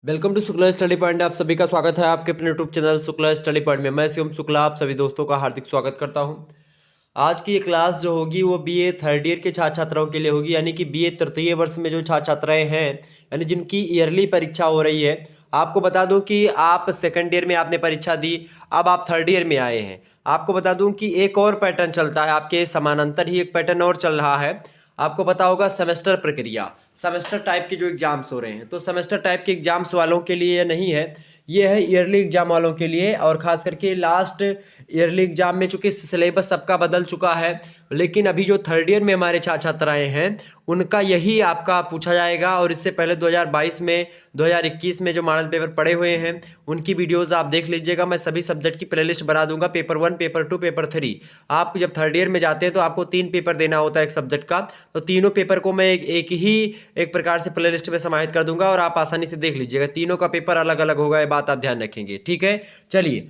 Welcome to Shukla study point. आप सभी का स्वागत है आपके अपने YouTube channel Shukla study point में। मैं शिवम शुक्ला आप सभी दोस्तों का हार्दिक स्वागत करता हूं। आज की ये क्लास जो होगी वो बीए थर्ड ईयर के छात्र छात्राओं के लिए होगी, यानी कि बीए तृतीय वर्ष में जो छात्र छात्राएं हैं, यानी जिनकी ईयरली परीक्षा हो रही है। आपको बता दूं कि आप सेकेंड ईयर में आपने परीक्षा दी, अब आप थर्ड ईयर में आए हैं। आपको बता दूं कि एक और पैटर्न चलता है, आपके समानांतर ही एक पैटर्न और चल रहा है। आपको पता होगा सेमेस्टर प्रक्रिया, सेमेस्टर टाइप के जो एग्जाम्स हो रहे हैं, तो सेमेस्टर टाइप के एग्जाम्स वालों के लिए नहीं है, ये है ईयरली एग्जाम वालों के लिए। और खास करके लास्ट ईयरली एग्जाम में चूंकि सिलेबस सबका बदल चुका है, लेकिन अभी जो थर्ड ईयर में हमारे छात्र छात्राएं हैं उनका यही आपका पूछा जाएगा। और इससे पहले 2022 में 2021 में जो मॉडल पेपर पड़े हुए हैं उनकी वीडियोस आप देख लीजिएगा। मैं सभी सब्जेक्ट की प्लेलिस्ट बना दूंगा, पेपर 1, पेपर 2, पेपर 3। आप जब थर्ड ईयर में जाते हैं तो आपको 3 पेपर देना होता है एक सब्जेक्ट का, तो तीनों पेपर को मैं एक ही एक प्रकार से प्ले लिस्ट में समाहित कर दूंगा और आप आसानी से देख लीजिएगा। तीनों का पेपर अलग अलग होगा, ये बात आप ध्यान रखेंगे, ठीक है। चलिए,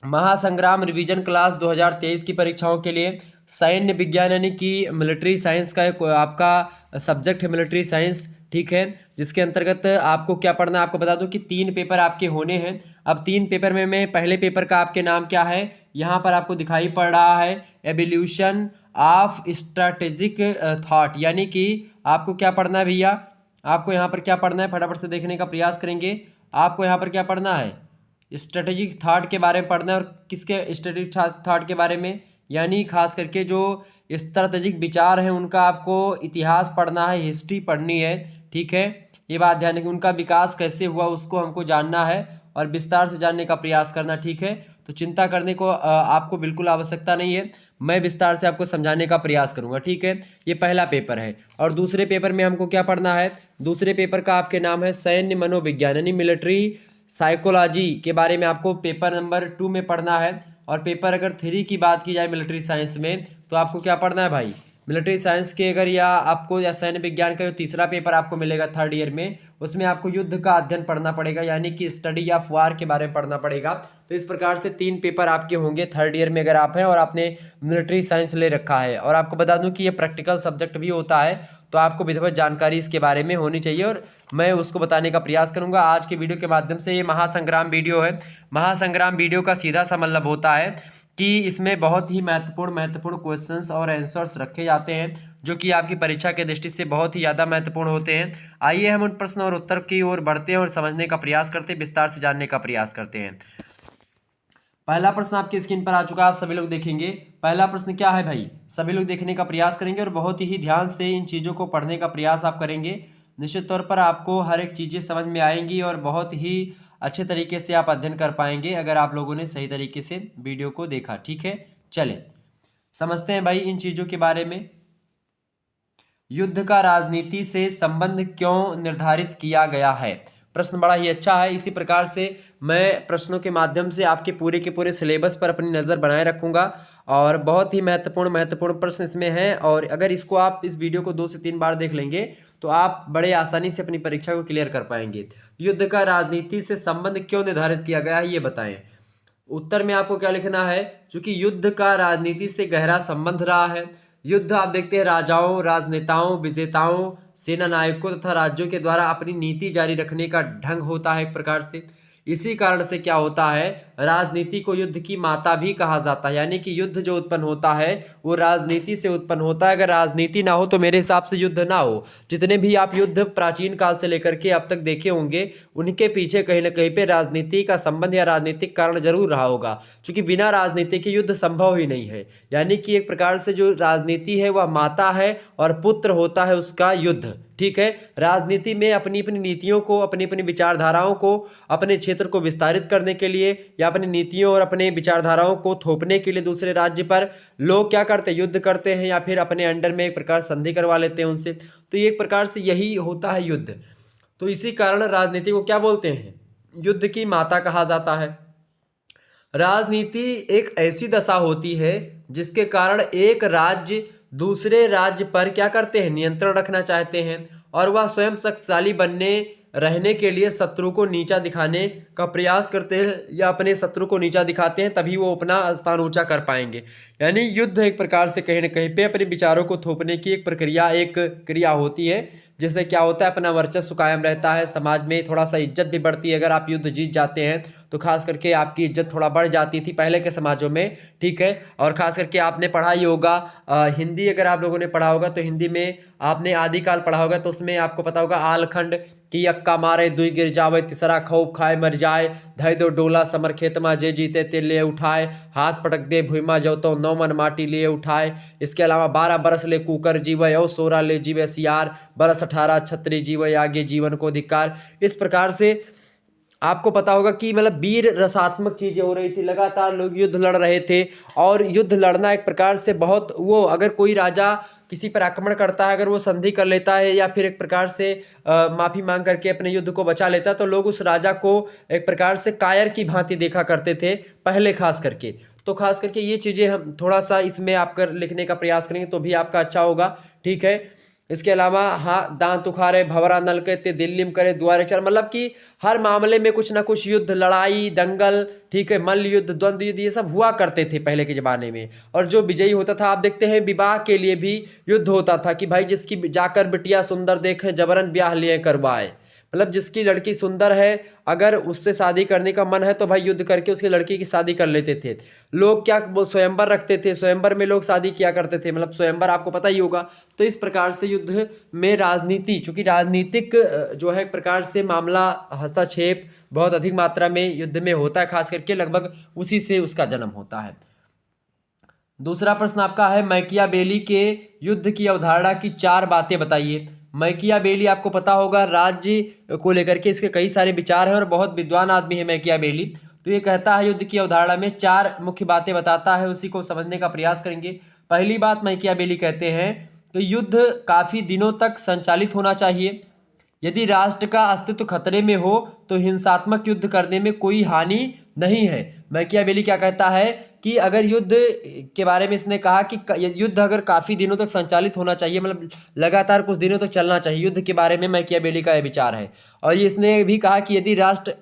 महासंग्राम रिवीजन क्लास 2023 की परीक्षाओं के लिए सैन्य विज्ञान यानी कि मिलिट्री साइंस का एक आपका सब्जेक्ट है मिलिट्री साइंस, ठीक है। जिसके अंतर्गत आपको क्या पढ़ना है, आपको बता दूं कि 3 पेपर आपके होने हैं। अब 3 पेपर में मैं पहले पेपर का आपके नाम क्या है यहाँ पर आपको दिखाई पड़ रहा है, एवोल्यूशन ऑफ स्ट्रैटेजिक थॉट, यानी कि आपको क्या पढ़ना है भैया, आपको यहाँ पर क्या पढ़ना है, फटाफट से देखने का प्रयास करेंगे। आपको यहाँ पर क्या पढ़ना है, स्ट्रेटेजिक थॉट के बारे में पढ़ना है। और किसके स्ट्रेटेजिक थॉट के बारे में, यानी खास करके जो स्ट्रेटेजिक विचार हैं उनका आपको इतिहास पढ़ना है, हिस्ट्री पढ़नी है, ठीक है। ये बात ध्यान रखिए, उनका विकास कैसे हुआ उसको हमको जानना है और विस्तार से जानने का प्रयास करना, ठीक है। तो चिंता करने को आपको बिल्कुल आवश्यकता नहीं है, मैं विस्तार से आपको समझाने का प्रयास करूंगा, ठीक है। ये पहला पेपर है। और दूसरे पेपर में हमको क्या पढ़ना है, दूसरे पेपर का आपके नाम है सैन्य मनोविज्ञान यानी मिलिट्री साइकोलॉजी के बारे में आपको पेपर नंबर 2 में पढ़ना है। और पेपर अगर 3 की बात की जाए मिलिट्री साइंस में, तो आपको क्या पढ़ना है भाई, मिलिट्री साइंस के अगर या आपको या सैन्य विज्ञान का जो तीसरा पेपर आपको मिलेगा थर्ड ईयर में, उसमें आपको युद्ध का अध्ययन पढ़ना पड़ेगा, यानी कि स्टडी ऑफ वार के बारे में पढ़ना पड़ेगा। तो इस प्रकार से 3 पेपर आपके होंगे थर्ड ईयर में अगर आप हैं और आपने मिलिट्री साइंस ले रखा है। और आपको बता दूं कि ये प्रैक्टिकल सब्जेक्ट भी होता है, तो आपको विधिवत जानकारी इसके बारे में होनी चाहिए और मैं उसको बताने का प्रयास करूंगा आज के वीडियो के माध्यम से। ये महासंग्राम वीडियो है। महासंग्राम वीडियो का सीधा सा मतलब होता है कि इसमें बहुत ही महत्वपूर्ण क्वेश्चंस और आंसर्स रखे जाते हैं, जो कि आपकी परीक्षा के दृष्टि से बहुत ही ज़्यादा महत्वपूर्ण होते हैं। आइए हम उन प्रश्न और उत्तर की ओर बढ़ते हैं और समझने का प्रयास करते हैं, विस्तार से जानने का प्रयास करते हैं। पहला प्रश्न आपकी स्क्रीन पर आ चुका है, आप सभी लोग देखेंगे। पहला प्रश्न क्या है भाई, सभी लोग देखने का प्रयास करेंगे और बहुत ही ध्यान से इन चीज़ों को पढ़ने का प्रयास आप करेंगे। निश्चित तौर पर आपको हर एक चीज़ें समझ में आएंगी और बहुत ही अच्छे तरीके से आप अध्ययन कर पाएंगे अगर आप लोगों ने सही तरीके से वीडियो को देखा, ठीक है। चलें समझते हैं भाई इन चीज़ों के बारे में। युद्ध का राजनीति से संबंध क्यों निर्धारित किया गया है, प्रश्न बड़ा ही अच्छा है। इसी प्रकार से मैं प्रश्नों के माध्यम से आपके पूरे के पूरे सिलेबस पर अपनी नज़र बनाए रखूंगा और बहुत ही महत्वपूर्ण प्रश्न इसमें हैं। और अगर इसको आप इस वीडियो को 2 से 3 बार देख लेंगे तो आप बड़े आसानी से अपनी परीक्षा को क्लियर कर पाएंगे। युद्ध का राजनीति से संबंध क्यों निर्धारित किया गया है ये बताएं। उत्तर में आपको क्या लिखना है, क्योंकि युद्ध का राजनीति से गहरा संबंध रहा है। युद्ध आप देखते हैं राजाओं, राजनेताओं, विजेताओं, सेना नायकों तथा राज्यों के द्वारा अपनी नीति जारी रखने का ढंग होता है एक प्रकार से। इसी कारण से क्या होता है, राजनीति को युद्ध की माता भी कहा जाता है, यानी कि युद्ध जो उत्पन्न होता है वो राजनीति से उत्पन्न होता है। अगर राजनीति ना हो तो मेरे हिसाब से युद्ध ना हो। जितने भी आप युद्ध प्राचीन काल से लेकर के अब तक देखे होंगे, उनके पीछे कहीं ना कहीं पे राजनीति का संबंध या राजनीतिक कारण जरूर रहा होगा, क्योंकि बिना राजनीति के युद्ध संभव ही नहीं है। यानी कि एक प्रकार से जो राजनीति है वह माता है और पुत्र होता है उसका युद्ध, ठीक है। राजनीति में अपनी अपनी नीतियों को, अपनी अपनी विचारधाराओं को अपने क्षेत्र को विस्तारित करने के लिए या अपनी नीतियों और अपने विचारधाराओं को थोपने के लिए दूसरे राज्य पर लोग क्या करते हैं, युद्ध करते हैं या फिर अपने अंडर में एक प्रकार संधि करवा लेते हैं उनसे। तो एक प्रकार से यही होता है युद्ध। तो इसी कारण राजनीति को क्या बोलते हैं, युद्ध की माता कहा जाता है। राजनीति एक ऐसी दशा होती है जिसके कारण एक राज्य दूसरे राज्य पर क्या करते हैं, नियंत्रण रखना चाहते हैं और वह स्वयं शक्तिशाली बनने रहने के लिए शत्रु को नीचा दिखाने का प्रयास करते हैं या अपने शत्रु को नीचा दिखाते हैं, तभी वो अपना स्थान ऊंचा कर पाएंगे। यानी युद्ध एक प्रकार से कहीं ना कहीं पे अपने विचारों को थोपने की एक प्रक्रिया, एक क्रिया होती है, जिससे क्या होता है अपना वर्चस्व कायम रहता है, समाज में थोड़ा सा इज्जत भी बढ़ती है। अगर आप युद्ध जीत जाते हैं तो खास करके आपकी इज्जत थोड़ा बढ़ जाती थी पहले के समाजों में, ठीक है। और खास करके आपने पढ़ा ही होगा हिंदी, अगर आप लोगों ने पढ़ा होगा तो हिंदी में आपने आदिकाल पढ़ा होगा, तो उसमें आपको पता होगा आलखंड कि अक्का मारे दुई गिर जावे, तीसरा खौफ खाए मर जाए, धय दो डोला समर खेत मा जे जीते ते ले उठाए, हाथ पटक दे भुइमा जो तो 9 मन माटी लिए उठाए। इसके अलावा 12 बरस ले कुकर जीवे और 16 ले जीवे सियार, बरस 18 छत्री जीवे आगे जीवन को धिक्कार। इस प्रकार से आपको पता होगा कि मतलब वीर रसात्मक चीजें हो रही थी, लगातार लोग युद्ध लड़ रहे थे। और युद्ध लड़ना एक प्रकार से बहुत, वो अगर कोई राजा किसी पर आक्रमण करता है, अगर वो संधि कर लेता है या फिर एक प्रकार से माफी मांग करके अपने युद्ध को बचा लेता है, तो लोग उस राजा को एक प्रकार से कायर की भांति देखा करते थे पहले खास करके। तो खास करके ये चीजें हम थोड़ा सा इसमें आप कर लिखने का प्रयास करेंगे तो भी आपका अच्छा होगा, ठीक है। इसके अलावा हाँ, दांत उखाड़े भवरा नल के ते दिल्ली में करे द्वारे चल, मतलब कि हर मामले में कुछ ना कुछ युद्ध, लड़ाई, दंगल, ठीक है, मल्ल युद्ध, द्वंद्व युद्ध, ये सब हुआ करते थे पहले के ज़माने में। और जो विजयी होता था, आप देखते हैं विवाह के लिए भी युद्ध होता था कि भाई जिसकी जाकर बिटिया सुंदर देखें जबरन ब्याह लिए करवाए, मतलब जिसकी लड़की सुंदर है अगर उससे शादी करने का मन है तो भाई युद्ध करके उसकी लड़की की शादी कर लेते थे लोग। क्या वो स्वयंवर रखते थे, स्वयंवर में लोग शादी किया करते थे, मतलब स्वयंवर आपको पता ही होगा। तो इस प्रकार से युद्ध में राजनीति, चूंकि राजनीतिक जो है एक प्रकार से मामला, हस्तक्षेप बहुत अधिक मात्रा में युद्ध में होता है, खास करके लगभग उसी से उसका जन्म होता है। दूसरा प्रश्न आपका है मैकियावेली के युद्ध की अवधारणा की 4 बातें बताइए। मैकियावेली आपको पता होगा राज्य को लेकर के इसके कई सारे विचार हैं और बहुत विद्वान आदमी है मैकियावेली। तो ये कहता है युद्ध की अवधारणा में 4 मुख्य बातें बताता है, उसी को समझने का प्रयास करेंगे। पहली बात मैकियावेली कहते हैं तो युद्ध काफी दिनों तक संचालित होना चाहिए। यदि राष्ट्र का अस्तित्व खतरे में हो तो हिंसात्मक युद्ध करने में कोई हानि नहीं है। मैकियावेली क्या कहता है कि अगर युद्ध के बारे में इसने कहा कि युद्ध अगर काफ़ी दिनों तक संचालित होना चाहिए, मतलब लगातार कुछ दिनों तक चलना चाहिए, युद्ध के बारे में मैकियावेली का यह विचार है। और ये इसने भी कहा कि यदि राष्ट्र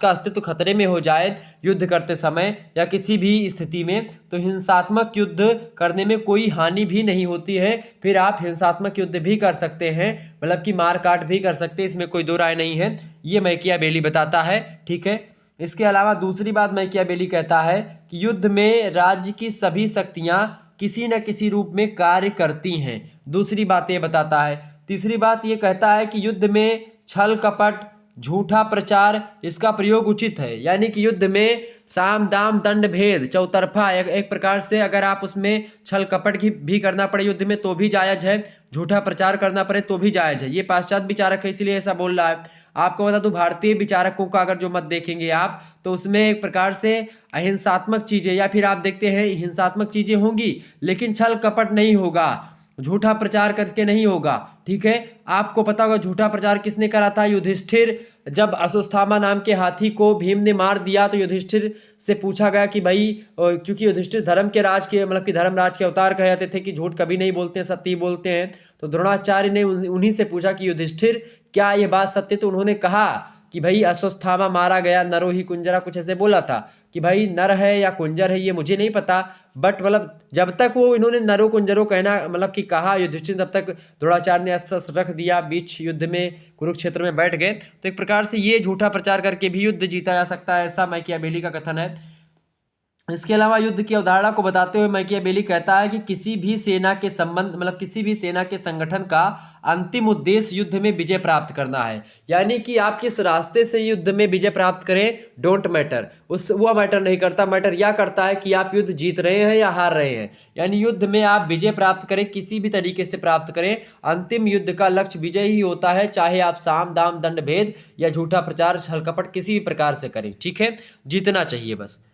का अस्तित्व खतरे में हो जाए युद्ध करते समय या किसी भी स्थिति में, तो हिंसात्मक युद्ध करने में कोई हानि भी नहीं होती है। फिर आप हिंसात्मक युद्ध भी कर सकते हैं, मतलब कि मार काट भी कर सकते हैं, इसमें कोई दो राय नहीं है। ये मैकियावेली बताता है, ठीक है। इसके अलावा दूसरी बात मैकियावेली कहता है कि युद्ध में राज्य की सभी शक्तियां किसी न किसी रूप में कार्य करती हैं। दूसरी बात ये बताता है। तीसरी बात ये कहता है कि युद्ध में छल कपट, झूठा प्रचार, इसका प्रयोग उचित है। यानी कि युद्ध में साम दाम दंड भेद चौतरफा, एक प्रकार से अगर आप उसमें छल कपट भी करना पड़े युद्ध में तो भी जायज है, झूठा प्रचार करना पड़े तो भी जायज है। ये पाश्चात्य विचारक है इसलिए ऐसा बोल रहा है। आपको बता दूं भारतीय विचारकों का अगर जो मत देखेंगे आप, तो उसमें एक प्रकार से अहिंसात्मक चीजें या फिर आप देखते हैं हिंसात्मक चीजें होंगी लेकिन छल कपट नहीं होगा, झूठा प्रचार करके नहीं होगा, ठीक है। आपको पता होगा झूठा प्रचार किसने करा था? युधिष्ठिर। जब अश्वत्थामा नाम के हाथी को भीम ने मार दिया तो युधिष्ठिर से पूछा गया कि भाई, क्योंकि युधिष्ठिर धर्म के राज के, मतलब कि धर्मराज के अवतार कहे जाते थे कि झूठ कभी नहीं बोलते, सत्य ही बोलते हैं। तो द्रोणाचार्य ने उन्हीं से पूछा कि युधिष्ठिर क्या ये बात सत्य? तो उन्होंने कहा कि भाई अश्वत्थामा मारा गया, नरो ही कुंजरा, कुछ ऐसे बोला था कि भाई नर है या कुंजर है ये मुझे नहीं पता, बट मतलब जब तक वो इन्होंने नरो कुंजरो कहना मतलब कि कहा युधिष्ठिर, तब तक द्रोणाचार्य ने अस्त्र रख दिया, बीच युद्ध में कुरुक्षेत्र में बैठ गए। तो एक प्रकार से ये झूठा प्रचार करके भी युद्ध जीता जा सकता है, ऐसा मैकियावेली का कथन है। इसके अलावा युद्ध की अवधारणा को बताते हुए मैकियावेली कहता है कि किसी भी सेना के संबंध, मतलब किसी भी सेना के संगठन का अंतिम उद्देश्य युद्ध में विजय प्राप्त करना है। यानी कि आप किस रास्ते से युद्ध में विजय प्राप्त करें डोंट मैटर, वो मैटर नहीं करता। मैटर यह करता है कि आप युद्ध जीत रहे हैं या हार रहे हैं। यानी युद्ध में आप विजय प्राप्त करें, किसी भी तरीके से प्राप्त करें, अंतिम युद्ध का लक्ष्य विजय ही होता है, चाहे आप साम दाम दंड भेद या झूठा प्रचार छल कपट किसी भी प्रकार से करें, ठीक है, जीतना चाहिए बस।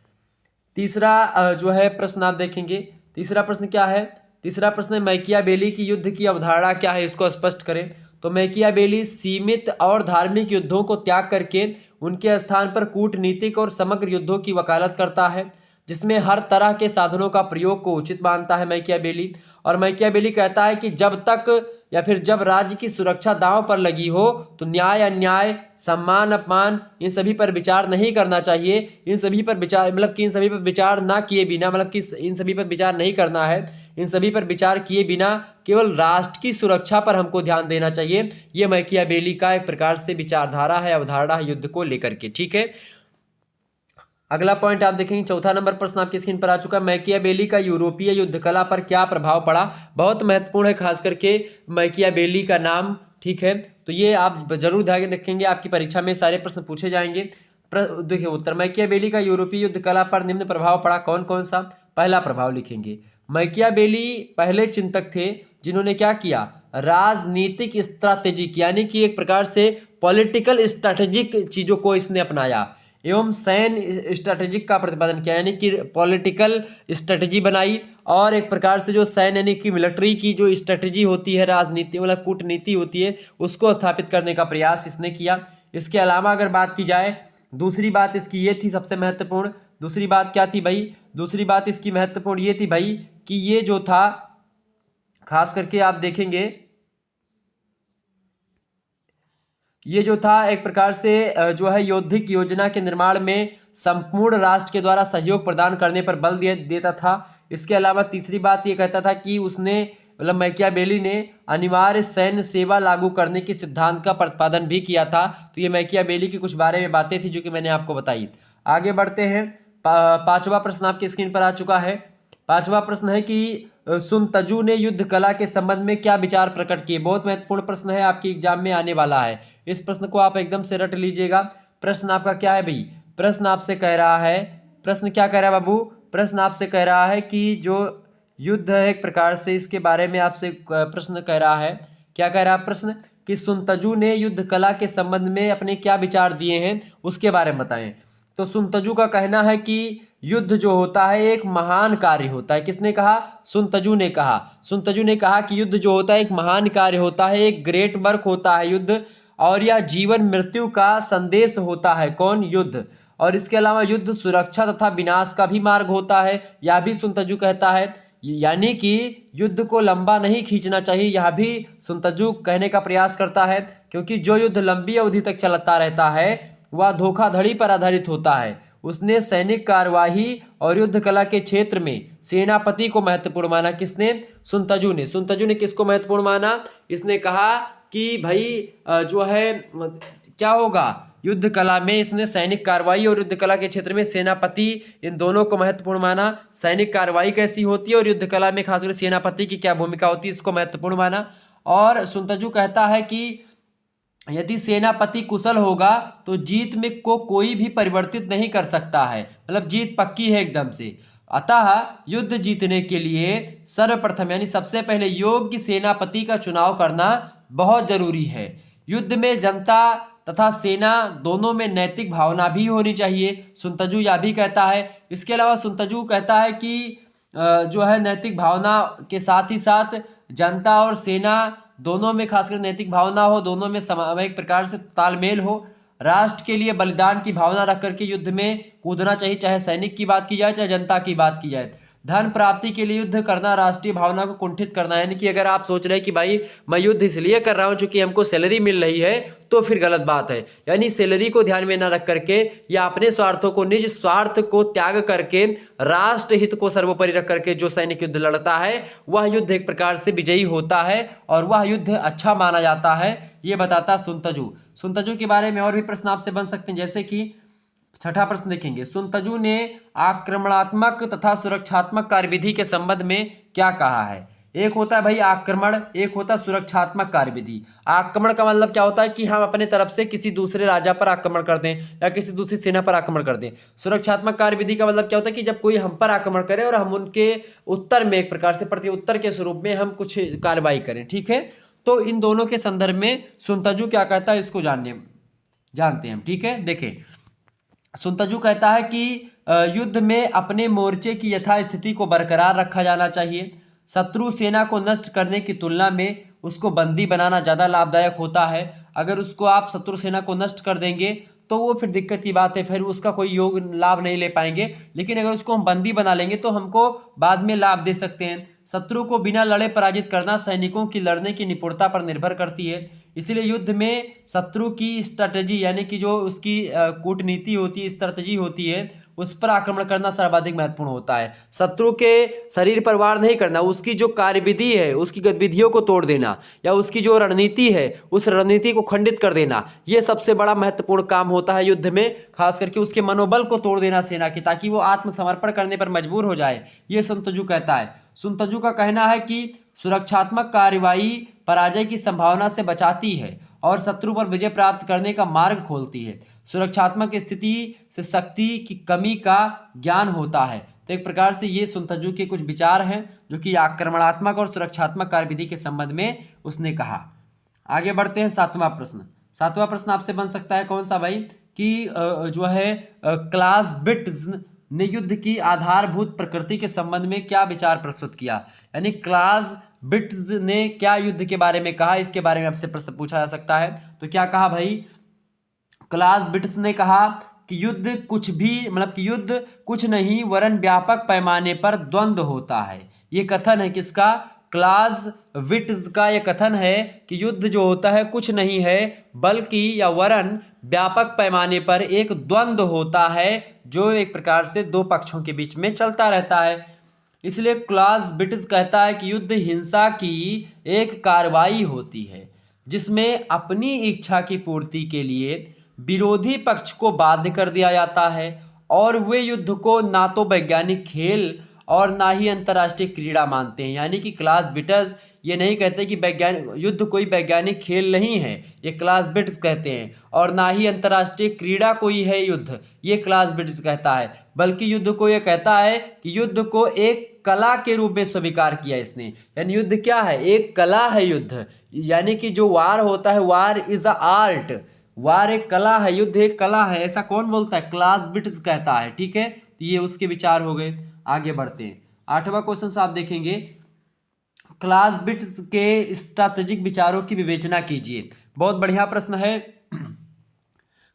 तीसरा जो है प्रश्न आप देखेंगे, तीसरा प्रश्न क्या है? तीसरा प्रश्न है मैकियावेली की युद्ध की अवधारणा क्या है, इसको स्पष्ट करें। तो मैकियावेली सीमित और धार्मिक युद्धों को त्याग करके उनके स्थान पर कूटनीतिक और समग्र युद्धों की वकालत करता है। जिसमें हर तरह के साधनों का प्रयोग को उचित मानता है मैकियावेली। और मैकियावेली कहता है कि जब तक या फिर जब राज्य की सुरक्षा दांव पर लगी हो तो न्याय अन्याय, सम्मान अपमान, इन सभी पर विचार नहीं करना चाहिए। इन सभी पर विचार मतलब कि इन सभी पर विचार ना किए बिना, मतलब कि इन सभी पर विचार नहीं करना है, इन सभी पर विचार किए बिना केवल राष्ट्र की सुरक्षा पर हमको ध्यान देना चाहिए। ये मैकियावेली का एक प्रकार से विचारधारा है, अवधारणा है युद्ध को लेकर के। ठीक है, अगला पॉइंट आप देखेंगे, चौथा नंबर प्रश्न आपकी स्क्रीन पर आ चुका है। मैकियावेली का यूरोपीय युद्ध कला पर क्या प्रभाव पड़ा? बहुत महत्वपूर्ण है, खास करके मैकियावेली का नाम। ठीक है, तो ये आप जरूर ध्यान रखेंगे, आपकी परीक्षा में सारे प्रश्न पूछे जाएंगे। देखिए उत्तर, मैकियावेली का यूरोपीय युद्ध कला पर निम्न प्रभाव पड़ा, कौन कौन सा? पहला प्रभाव लिखेंगे, मैकियावेली पहले चिंतक थे जिन्होंने क्या किया? राजनीतिक स्ट्रैटेजिक यानी कि एक प्रकार से पॉलिटिकल स्ट्रैटेजिक चीजों को इसने अपनाया एवं सैन्य स्ट्रैटेजिक का प्रतिपादन किया, यानी कि पॉलिटिकल स्ट्रैटेजी बनाई और एक प्रकार से जो सैन्य यानी कि मिलिट्री की जो स्ट्रैटेजी होती है, राजनीति मतलब कूटनीति होती है, उसको स्थापित करने का प्रयास इसने किया। इसके अलावा अगर बात की जाए, दूसरी बात इसकी ये थी सबसे महत्वपूर्ण, दूसरी बात क्या थी भाई? दूसरी बात इसकी महत्वपूर्ण ये थी भाई कि ये जो था, खास करके आप देखेंगे, ये जो था एक प्रकार से जो है यौद्धिक योजना के निर्माण में संपूर्ण राष्ट्र के द्वारा सहयोग प्रदान करने पर बल देता था। इसके अलावा तीसरी बात ये कहता था कि उसने मतलब मैकियावेली ने अनिवार्य सैन्य सेवा लागू करने के सिद्धांत का प्रतिपादन भी किया था। तो ये मैकियावेली की कुछ बारे में बातें थी जो कि मैंने आपको बताई। आगे बढ़ते हैं, पांचवा प्रश्न आपकी स्क्रीन पर आ चुका है। पांचवा प्रश्न है कि सुनतजू ने युद्ध कला के संबंध में क्या विचार प्रकट किए? बहुत महत्वपूर्ण प्रश्न है, आपके एग्जाम में आने वाला है। इस प्रश्न को आप एकदम से रट लीजिएगा। प्रश्न आपका क्या है भाई? प्रश्न आपसे कह रहा है, प्रश्न क्या कह रहा है बाबू? प्रश्न आपसे कह रहा है कि जो युद्ध है एक प्रकार से, इसके बारे में आपसे प्रश्न कह रहा है। क्या कह रहा है प्रश्न? कि सुनतजू ने युद्ध कला के संबंध में अपने क्या विचार दिए हैं, उसके बारे में बताएं। तो सुनतजू का कहना है कि युद्ध जो होता है एक महान कार्य होता है। किसने कहा? सुनतजू ने कहा। सुनतजू ने कहा कि युद्ध जो होता है एक महान कार्य होता है, एक ग्रेट वर्क होता है युद्ध, और यह जीवन मृत्यु का संदेश होता है। कौन? युद्ध। और इसके अलावा युद्ध सुरक्षा तथा विनाश का भी मार्ग होता है, यह भी सुनतजू कहता है। यानी कि युद्ध को लंबा नहीं खींचना चाहिए, यह भी सुनतजू कहने का प्रयास करता है, क्योंकि जो युद्ध लंबी अवधि तक चलता रहता है वह धोखाधड़ी पर आधारित होता है। उसने सैनिक कार्यवाही और युद्ध कला के क्षेत्र में सेनापति को महत्वपूर्ण माना। किसने? सुनतजू ने। सुनतजू ने किसको महत्वपूर्ण माना? इसने कहा कि भाई जो है क्या होगा, युद्ध कला में इसने सैनिक कार्रवाई और युद्ध कला के क्षेत्र में सेनापति, इन दोनों को महत्वपूर्ण माना। सैनिक कार्रवाई कैसी होती है और युद्ध कला में खासकर सेनापति की क्या भूमिका होती है, इसको महत्वपूर्ण माना। और सुनतजू कहता है कि यदि सेनापति कुशल होगा तो जीत में को कोई भी परिवर्तित नहीं कर सकता है, मतलब जीत पक्की है एकदम से। अतः युद्ध जीतने के लिए सर्वप्रथम यानी सबसे पहले योग्य सेनापति का चुनाव करना बहुत जरूरी है। युद्ध में जनता तथा सेना दोनों में नैतिक भावना भी होनी चाहिए, सुनतजू यह भी कहता है। इसके अलावा सुनतजू कहता है कि जो है नैतिक भावना के साथ ही साथ जनता और सेना दोनों में खासकर नैतिक भावना हो, दोनों में एक प्रकार से तालमेल हो। राष्ट्र के लिए बलिदान की भावना रख करके युद्ध में कूदना चाहिए, चाहे सैनिक की बात की जाए चाहे जनता की बात की जाए। धन प्राप्ति के लिए युद्ध करना राष्ट्रीय भावना को कुंठित करना, यानी कि अगर आप सोच रहे हैं कि भाई मैं युद्ध इसलिए कर रहा हूं क्योंकि हमको सैलरी मिल रही है, तो फिर गलत बात है। यानी सैलरी को ध्यान में न रख करके या अपने स्वार्थों को, निज स्वार्थ को त्याग करके राष्ट्र हित को सर्वोपरि रख करके जो सैनिक युद्ध लड़ता है वह युद्ध एक प्रकार से विजयी होता है और वह युद्ध अच्छा माना जाता है, ये बताता सुनतजू। सुनतजू के बारे में और भी प्रश्न आपसे बन सकते हैं, जैसे कि छठा प्रश्न देखेंगे, सुनतजू ने आक्रमणात्मक तथा सुरक्षात्मक कार्यविधि के संबंध में क्या कहा है? एक होता है भाई आक्रमण, एक होता है सुरक्षात्मक कार्यविधि। आक्रमण का मतलब क्या होता है कि हम अपने तरफ से किसी दूसरे राजा पर आक्रमण कर दें या किसी दूसरी सेना पर आक्रमण कर दें। सुरक्षात्मक कार्यविधि का मतलब क्या होता है कि जब कोई हम पर आक्रमण करे और हम उनके उत्तर में एक प्रकार से प्रत्युत्तर के स्वरूप में हम कुछ कार्रवाई करें। ठीक है, तो इन दोनों के संदर्भ में सुनतजू क्या कहता है इसको जानते हैं हम। ठीक है, देखें सुनतजू कहता है कि युद्ध में अपने मोर्चे की यथास्थिति को बरकरार रखा जाना चाहिए। शत्रु सेना को नष्ट करने की तुलना में उसको बंदी बनाना ज़्यादा लाभदायक होता है। अगर उसको आप शत्रु सेना को नष्ट कर देंगे तो वो फिर दिक्कत की बात है, फिर उसका कोई योग लाभ नहीं ले पाएंगे। लेकिन अगर उसको हम बंदी बना लेंगे तो हमको बाद में लाभ दे सकते हैं। शत्रु को बिना लड़े पराजित करना सैनिकों की लड़ने की निपुणता पर निर्भर करती है। इसलिए युद्ध में शत्रु की स्ट्रैटेजी यानी कि जो उसकी कूटनीति होती है, स्ट्रैटेजी होती है, उस पर आक्रमण करना सर्वाधिक महत्वपूर्ण होता है। शत्रु के शरीर पर वार नहीं करना, उसकी जो कार्यविधि है, उसकी गतिविधियों को तोड़ देना, या उसकी जो रणनीति है उस रणनीति को खंडित कर देना, यह सबसे बड़ा महत्वपूर्ण काम होता है युद्ध में। खास करके उसके मनोबल को तोड़ देना सेना की, ताकि वो आत्मसमर्पण करने पर मजबूर हो जाए, ये सुन त्सु कहता है। सुन त्सु का कहना है कि सुरक्षात्मक कार्रवाई पराजय की संभावना से बचाती है और शत्रु पर विजय प्राप्त करने का मार्ग खोलती है। सुरक्षात्मक स्थिति से शक्ति की कमी का ज्ञान होता है। तो एक प्रकार से ये सुन त्सु के कुछ विचार हैं जो कि आक्रमणात्मक और सुरक्षात्मक कार्यविधि के संबंध में उसने कहा। आगे बढ़ते हैं, सातवां प्रश्न। सातवां प्रश्न आपसे बन सकता है कौन सा भाई, कि जो है क्लाउज़विट्ज़ ने युद्ध की आधारभूत प्रकृति के संबंध में क्या विचार प्रस्तुत किया। यानी क्लाउज़विट्ज़ ने क्या युद्ध के बारे में कहा, इसके बारे में आपसे प्रश्न पूछा जा सकता है। तो क्या कहा भाई, क्लाउज़विट्ज़ ने कहा कि युद्ध कुछ भी मतलब कि युद्ध कुछ नहीं वरन व्यापक पैमाने पर द्वंद्व होता है। ये कथन है किसका, क्लाउज़विट्ज़ का। यह कथन है कि युद्ध जो होता है कुछ नहीं है बल्कि या वरन व्यापक पैमाने पर एक द्वंद्व होता है, जो एक प्रकार से दो पक्षों के बीच में चलता रहता है। इसलिए क्लाउज़विट्ज़ कहता है कि युद्ध हिंसा की एक कार्रवाई होती है जिसमें अपनी इच्छा की पूर्ति के लिए विरोधी पक्ष को बाध्य कर दिया जाता है, और वे युद्ध को ना तो वैज्ञानिक खेल और ना ही अंतर्राष्ट्रीय क्रीड़ा मानते हैं। यानी कि क्लाउज़विट्ज़ ये नहीं कहते कि वैज्ञानिक युद्ध कोई वैज्ञानिक खेल नहीं है, ये क्लाउज़विट्ज़ कहते हैं, और ना ही अंतर्राष्ट्रीय क्रीड़ा कोई है युद्ध, ये क्लाउज़विट्ज़ कहता है। बल्कि युद्ध को ये कहता है कि युद्ध को एक कला के रूप में स्वीकार किया इसने। यानी युद्ध क्या है, एक कला है युद्ध। यानी कि जो वार होता है, वार इज अ आर्ट, वार एक कला है, युद्ध एक कला है, ऐसा कौन बोलता है, क्लाउज़विट्ज़ कहता है। ठीक है, तो ये उसके विचार हो गए। आगे बढ़ते हैं, आठवां क्वेश्चन आप देखेंगे, क्लाउज़विट्ज़ के स्ट्रैटेजिक विचारों की विवेचना कीजिए। बहुत बढ़िया प्रश्न है।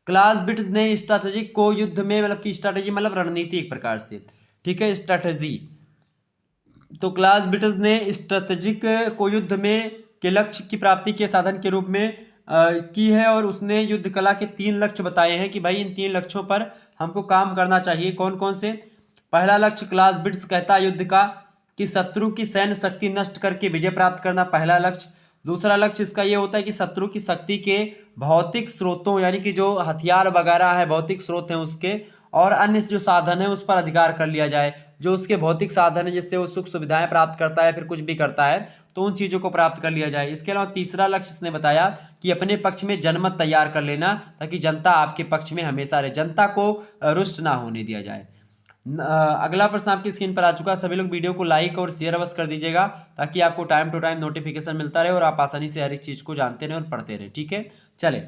क्लाउज़विट्ज़ ने स्ट्रैटेजिक को युद्ध में मतलब कि स्ट्रैटेजी मतलब रणनीति एक प्रकार से, ठीक है, स्ट्रैटेजी। तो क्लाउज़विट्ज़ ने स्ट्रैटेजिक को युद्ध में के लक्ष्य की प्राप्ति के साधन के रूप में की है, और उसने युद्ध कला के 3 लक्ष्य बताए हैं कि भाई इन 3 लक्ष्यों पर हमको काम करना चाहिए। कौन कौन से, पहला लक्ष्य क्लाउज़विट्ज़ कहता है युद्ध का कि शत्रु की सैन्य शक्ति नष्ट करके विजय प्राप्त करना, पहला लक्ष्य। दूसरा लक्ष्य इसका ये होता है कि शत्रु की शक्ति के भौतिक स्रोतों यानी कि जो हथियार वगैरह है, भौतिक स्रोत हैं उसके, और अन्य जो साधन है उस पर अधिकार कर लिया जाए। जो उसके भौतिक साधन है जिससे वो सुख सुविधाएं प्राप्त करता है, फिर कुछ भी करता है, तो उन चीज़ों को प्राप्त कर लिया जाए। इसके अलावा तीसरा लक्ष्य इसने बताया कि अपने पक्ष में जनमत तैयार कर लेना, ताकि जनता आपके पक्ष में हमेशा रहे, जनता को रुष्ट ना होने दिया जाए। अगला प्रश्न आपकी स्क्रीन पर आ चुका है। सभी लोग वीडियो को लाइक और शेयर अवश्य कर दीजिएगा, ताकि आपको टाइम टू टाइम नोटिफिकेशन मिलता रहे और आप आसानी से हर एक चीज़ को जानते रहें और पढ़ते रहें। ठीक है, चले,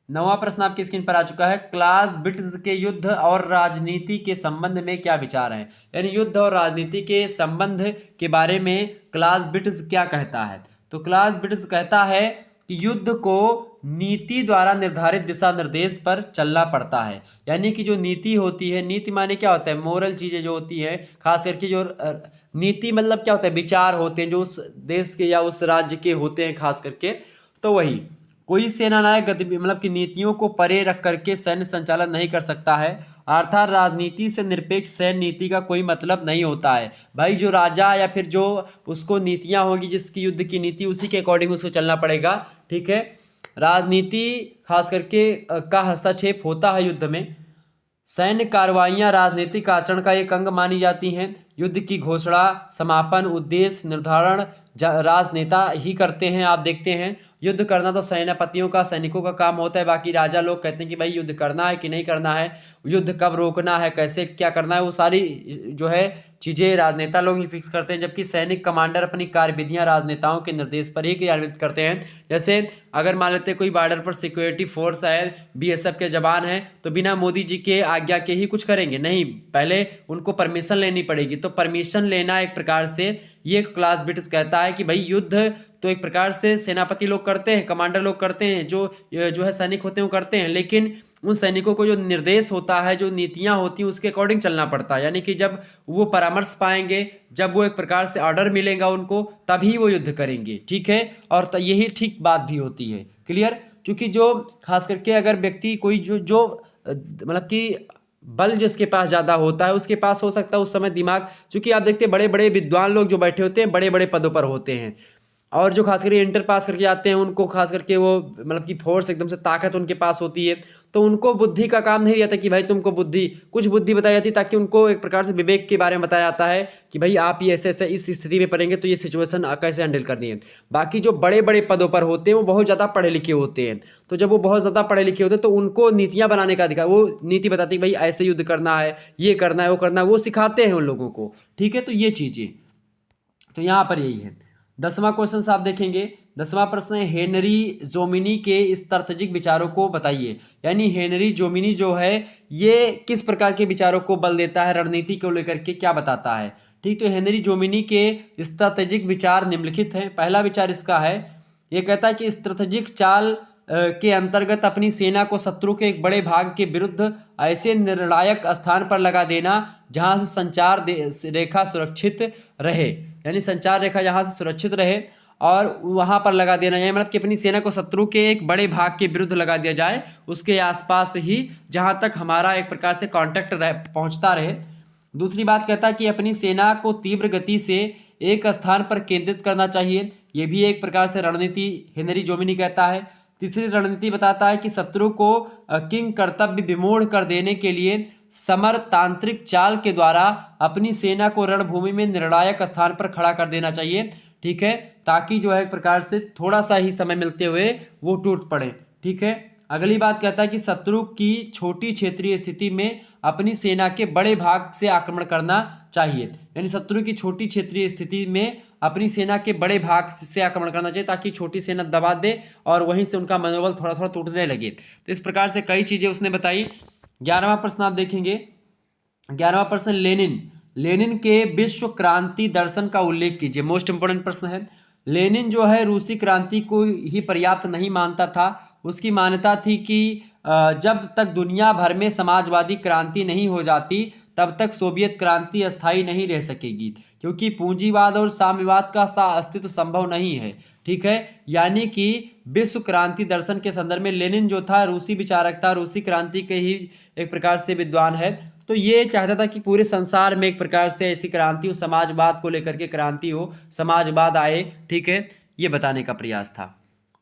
नौवां प्रश्न आपकी स्क्रीन पर आ चुका है। क्लाउज़विट्ज़ के युद्ध और राजनीति के संबंध में क्या विचार हैं। यानी युद्ध और राजनीति के संबंध के बारे में क्लाउज़विट्ज़ क्या कहता है। तो क्लाउज़विट्ज़ कहता है कि युद्ध को नीति द्वारा निर्धारित दिशा निर्देश पर चलना पड़ता है। यानी कि जो नीति होती है, नीति माने क्या होता है, मोरल चीज़ें जो होती हैं, खास करके जो नीति मतलब क्या होता है, विचार होते हैं जो उस देश के या उस राज्य के होते हैं खास करके। तो वही कोई सेनानायक गतिविधि मतलब कि नीतियों को परे रख करके सैन्य संचालन नहीं कर सकता है। अर्थात राजनीति से निरपेक्ष सैन्य नीति का कोई मतलब नहीं होता है। भाई जो राजा या फिर जो उसको नीतियाँ होगी, जिसकी युद्ध की नीति, उसी के अकॉर्डिंग उसको चलना पड़ेगा। ठीक है, राजनीति खास करके का हस्तक्षेप होता है युद्ध में। सैन्य कार्रवाइयाँ राजनीतिक आचरण का एक अंग मानी जाती हैं। युद्ध की घोषणा, समापन, उद्देश्य निर्धारण राजनेता ही करते हैं। आप देखते हैं युद्ध करना तो सेनापतियों का, सैनिकों का काम होता है। बाकी राजा लोग कहते हैं कि भाई युद्ध करना है कि नहीं करना है, युद्ध कब रोकना है, कैसे क्या करना है, वो सारी जो है चीज़ें राजनेता लोग ही फिक्स करते हैं। जबकि सैनिक कमांडर अपनी कार्यविधियां राजनेताओं के निर्देश पर ही क्रियान्वित करते हैं। जैसे अगर मान लेते हैं कोई बॉर्डर पर सिक्योरिटी फोर्स है, बीएसएफ के जवान हैं, तो बिना मोदी जी के आज्ञा के ही कुछ करेंगे नहीं, पहले उनको परमिशन लेनी पड़ेगी। तो परमिशन लेना एक प्रकार से, ये क्लाउज़विट्ज़ कहता है कि भाई युद्ध तो एक प्रकार से सेनापति लोग करते हैं, कमांडर लोग करते हैं, जो है सैनिक होते हैं वो करते हैं, लेकिन उन सैनिकों को जो निर्देश होता है, जो नीतियां होती हैं, उसके अकॉर्डिंग चलना पड़ता है। यानी कि जब वो परामर्श पाएंगे, जब वो एक प्रकार से ऑर्डर मिलेगा उनको, तभी वो युद्ध करेंगे, ठीक है। और यही ठीक बात भी होती है, क्लियर। क्योंकि जो खास करके अगर व्यक्ति कोई जो मतलब कि बल जिसके पास ज़्यादा होता है, उसके पास हो सकता है उस समय दिमाग, क्योंकि आप देखते हैं बड़े बड़े विद्वान लोग जो बैठे होते हैं बड़े बड़े पदों पर होते हैं, और जो खास करके इंटर पास करके आते हैं उनको खास करके वो मतलब कि फोर्स एकदम से ताकत उनके पास होती है, तो उनको बुद्धि का काम नहीं रहता कि भाई तुमको कुछ बुद्धि बताई जाती है, ताकि उनको एक प्रकार से विवेक के बारे में बताया जाता है कि भाई आप ये ऐसे ऐसे इस स्थिति में पड़ेंगे तो ये सिचुएशन कैसे हैंडल करनी है। बाकी जो बड़े बड़े पदों पर होते हैं वो बहुत ज़्यादा पढ़े लिखे होते हैं, तो जब वो बहुत ज़्यादा पढ़े लिखे होते हैं तो उनको नीतियाँ बनाने का अधिकार, वो नीति बताती है भाई ऐसे युद्ध करना है, ये करना है, वो करना है, वो सिखाते हैं उन लोगों को, ठीक है। तो ये चीज़ें, तो यहाँ पर यही है। 10वां क्वेश्चन आप देखेंगे। 10वां प्रश्न है हेनरी जोमिनी के स्ट्रैटेजिक विचारों को बताइए। यानी हेनरी जोमिनी जो है ये किस प्रकार के विचारों को बल देता है, रणनीति को लेकर के क्या बताता है, ठीक। तो हेनरी जोमिनी के स्ट्रैटेजिक विचार निम्नलिखित हैं। पहला विचार इसका है, ये कहता है कि स्ट्रैटेजिक चाल के अंतर्गत अपनी सेना को शत्रु के एक बड़े भाग के विरुद्ध ऐसे निर्णायक स्थान पर लगा देना जहां से संचार रेखा सुरक्षित रहे। यानी संचार रेखा जहां से सुरक्षित रहे और वहां पर लगा देना, यानी मतलब कि अपनी सेना को शत्रु के एक बड़े भाग के विरुद्ध लगा दिया जाए, उसके आसपास ही जहां तक हमारा एक प्रकार से कांटेक्ट पहुंचता रहे। दूसरी बात कहता है कि अपनी सेना को तीव्र गति से एक स्थान पर केंद्रित करना चाहिए, यह भी एक प्रकार से रणनीति हेनरी जोमिनी कहता है। तीसरी रणनीति बताता है कि शत्रु को किंग कर्तव्य विमूढ़ कर देने के लिए समरतांत्रिक चाल के द्वारा अपनी सेना को रणभूमि में निर्णायक स्थान पर खड़ा कर देना चाहिए, ठीक है, ताकि जो है एक प्रकार से थोड़ा सा ही समय मिलते हुए वो टूट पड़े, ठीक है। अगली बात कहता है कि शत्रु की छोटी क्षेत्रीय स्थिति में अपनी सेना के बड़े भाग से आक्रमण करना चाहिए। यानी शत्रु की छोटी क्षेत्रीय स्थिति में अपनी सेना के बड़े भाग से आक्रमण करना चाहिए, ताकि छोटी सेना दबा दे और वहीं से उनका मनोबल थोड़ा थोड़ा टूटने लगे। तो इस प्रकार से कई चीज़ें उसने बताई। 11वां प्रश्न आप देखेंगे। 11वां प्रश्न लेनिन के विश्व क्रांति दर्शन का उल्लेख कीजिए। मोस्ट इंपोर्टेंट प्रश्न है। लेनिन जो है रूसी क्रांति को ही पर्याप्त नहीं मानता था। उसकी मान्यता थी कि जब तक दुनिया भर में समाजवादी क्रांति नहीं हो जाती तब तक सोवियत क्रांति अस्थायी नहीं रह सकेगी, क्योंकि पूंजीवाद और साम्यवाद का अस्तित्व संभव नहीं है, ठीक है। यानी कि विश्व क्रांति दर्शन के संदर्भ में लेनिन जो था रूसी विचारक था, रूसी क्रांति के ही एक प्रकार से विद्वान है। तो ये चाहता था कि पूरे संसार में एक प्रकार से ऐसी क्रांति हो, समाजवाद को लेकर के क्रांति हो, समाजवाद आए, ठीक है, ये बताने का प्रयास था।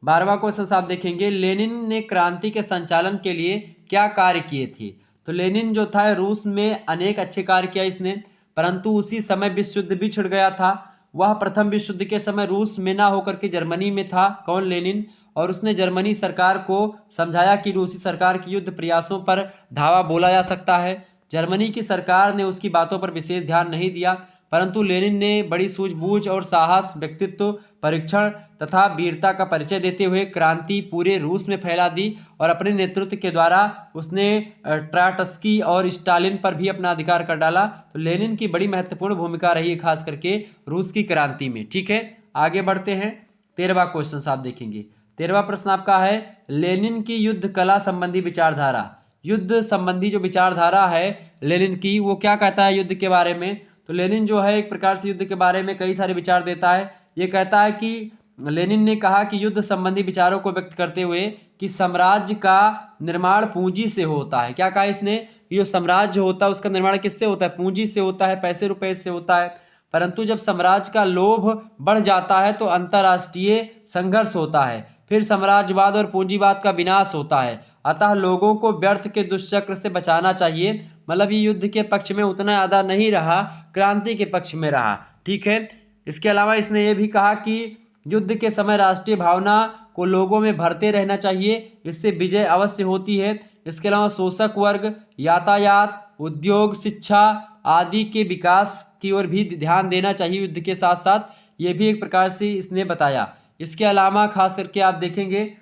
12वां क्वेश्चन आप देखेंगे। लेनिन ने क्रांति के संचालन के लिए क्या कार्य किए थे। तो लेनिन जो था रूस में अनेक अच्छे कार्य किया इसने, परंतु उसी समय विश्व युद्ध भी छिड़ गया था। वह प्रथम विश्व युद्ध के समय रूस में ना होकर के जर्मनी में था, कौन, लेनिन। और उसने जर्मनी सरकार को समझाया कि रूसी सरकार की युद्ध प्रयासों पर धावा बोला जा सकता है। जर्मनी की सरकार ने उसकी बातों पर विशेष ध्यान नहीं दिया, परंतु लेनिन ने बड़ी सूझबूझ और साहस, व्यक्तित्व परीक्षण तथा वीरता का परिचय देते हुए क्रांति पूरे रूस में फैला दी और अपने नेतृत्व के द्वारा उसने ट्राटस्की और स्टालिन पर भी अपना अधिकार कर डाला। तो लेनिन की बड़ी महत्वपूर्ण भूमिका रही है खास करके रूस की क्रांति में, ठीक है। आगे बढ़ते हैं। 13वां क्वेश्चन आप देखेंगे। 13वां प्रश्न आपका है लेनिन की युद्ध कला संबंधी विचारधारा। युद्ध संबंधी जो विचारधारा है लेनिन की, वो क्या कहता है युद्ध के बारे में। तो लेनिन जो है एक प्रकार से युद्ध के बारे में कई सारे विचार देता है। ये कहता है कि लेनिन ने कहा कि युद्ध संबंधी विचारों को व्यक्त करते हुए कि साम्राज्य का निर्माण पूंजी से होता है। क्या कहा इसने, ये साम्राज्य होता है उसका निर्माण किससे होता है, पूंजी से होता है, पैसे रुपए से होता है। परंतु जब साम्राज्य का लोभ बढ़ जाता है तो अंतर्राष्ट्रीय संघर्ष होता है, फिर साम्राज्यवाद और पूंजीवाद का विनाश होता है। अतः लोगों को व्यर्थ के दुष्चक्र से बचाना चाहिए। मतलब ये युद्ध के पक्ष में उतना ज़्यादा नहीं रहा, क्रांति के पक्ष में रहा, ठीक है। इसके अलावा इसने ये भी कहा कि युद्ध के समय राष्ट्रीय भावना को लोगों में भरते रहना चाहिए, इससे विजय अवश्य होती है। इसके अलावा शोषक वर्ग, यातायात, उद्योग, शिक्षा आदि के विकास की ओर भी ध्यान देना चाहिए युद्ध के साथ साथ, ये भी एक प्रकार से इसने बताया। इसके अलावा खास करके आप देखेंगे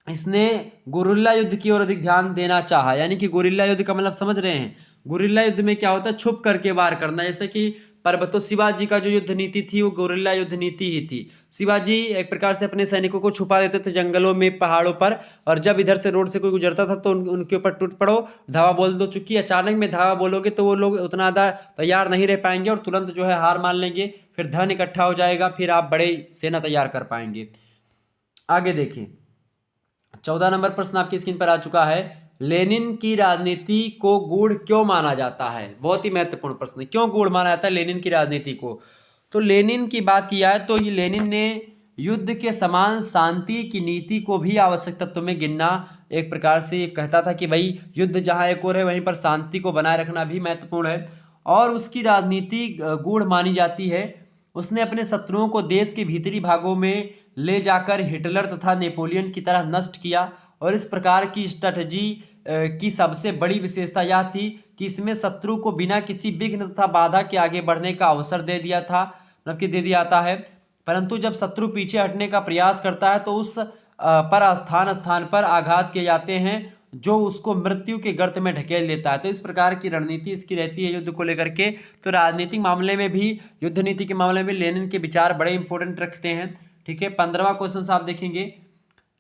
इसने गुरिल्ला युद्ध की ओर अधिक ध्यान देना चाहा। यानी कि गुरिल्ला युद्ध का मतलब समझ रहे हैं, गुरिल्ला युद्ध में क्या होता है, छुप करके वार करना। जैसे कि पर तो शिवाजी का जो युद्ध नीति थी वो गुरिल्ला युद्ध नीति ही थी। शिवाजी एक प्रकार से अपने सैनिकों को छुपा देते थे जंगलों में, पहाड़ों पर, और जब इधर से रोड से कोई गुजरता था तो उनके ऊपर टूट पड़ो, धावा बोल दो। चूंकि अचानक में धावा बोलोगे तो वो लोग उतना ज़्यादा तैयार नहीं रह पाएंगे और तुरंत जो है हार मान लेंगे, फिर धन इकट्ठा हो जाएगा, फिर आप बड़े सेना तैयार कर पाएंगे। आगे देखिए 14 नंबर प्रश्न आपकी स्क्रीन पर आ चुका है। लेनिन की राजनीति को गूढ़ क्यों माना जाता है? बहुत ही महत्वपूर्ण प्रश्न है, क्यों गूढ़ माना जाता है लेनिन की राजनीति को? तो लेनिन की बात किया है तो ये लेनिन ने युद्ध के समान शांति की नीति को भी आवश्यक तत्व में गिनना, एक प्रकार से ये कहता था कि भाई युद्ध जहाँ एक और है वहीं पर शांति को बनाए रखना भी महत्वपूर्ण है। और उसकी राजनीति गूढ़ मानी जाती है। उसने अपने शत्रुओं को देश के भीतरी भागों में ले जाकर हिटलर तथा नेपोलियन की तरह नष्ट किया। और इस प्रकार की स्ट्रैटेजी की सबसे बड़ी विशेषता यह थी कि इसमें शत्रु को बिना किसी विघ्न तथा बाधा के आगे बढ़ने का अवसर दे दिया था, मतलब कि दे दिया जाता है। परंतु जब शत्रु पीछे हटने का प्रयास करता है तो उस पर स्थान स्थान पर आघात किए जाते हैं जो उसको मृत्यु के गर्त में ढकेल देता है। तो इस प्रकार की रणनीति इसकी रहती है युद्ध को लेकर के। तो राजनीतिक मामले में भी, युद्ध नीति के मामले में लेनिन के विचार बड़े इंपॉर्टेंट रखते हैं। ठीक है, 15वां क्वेश्चन आप देखेंगे।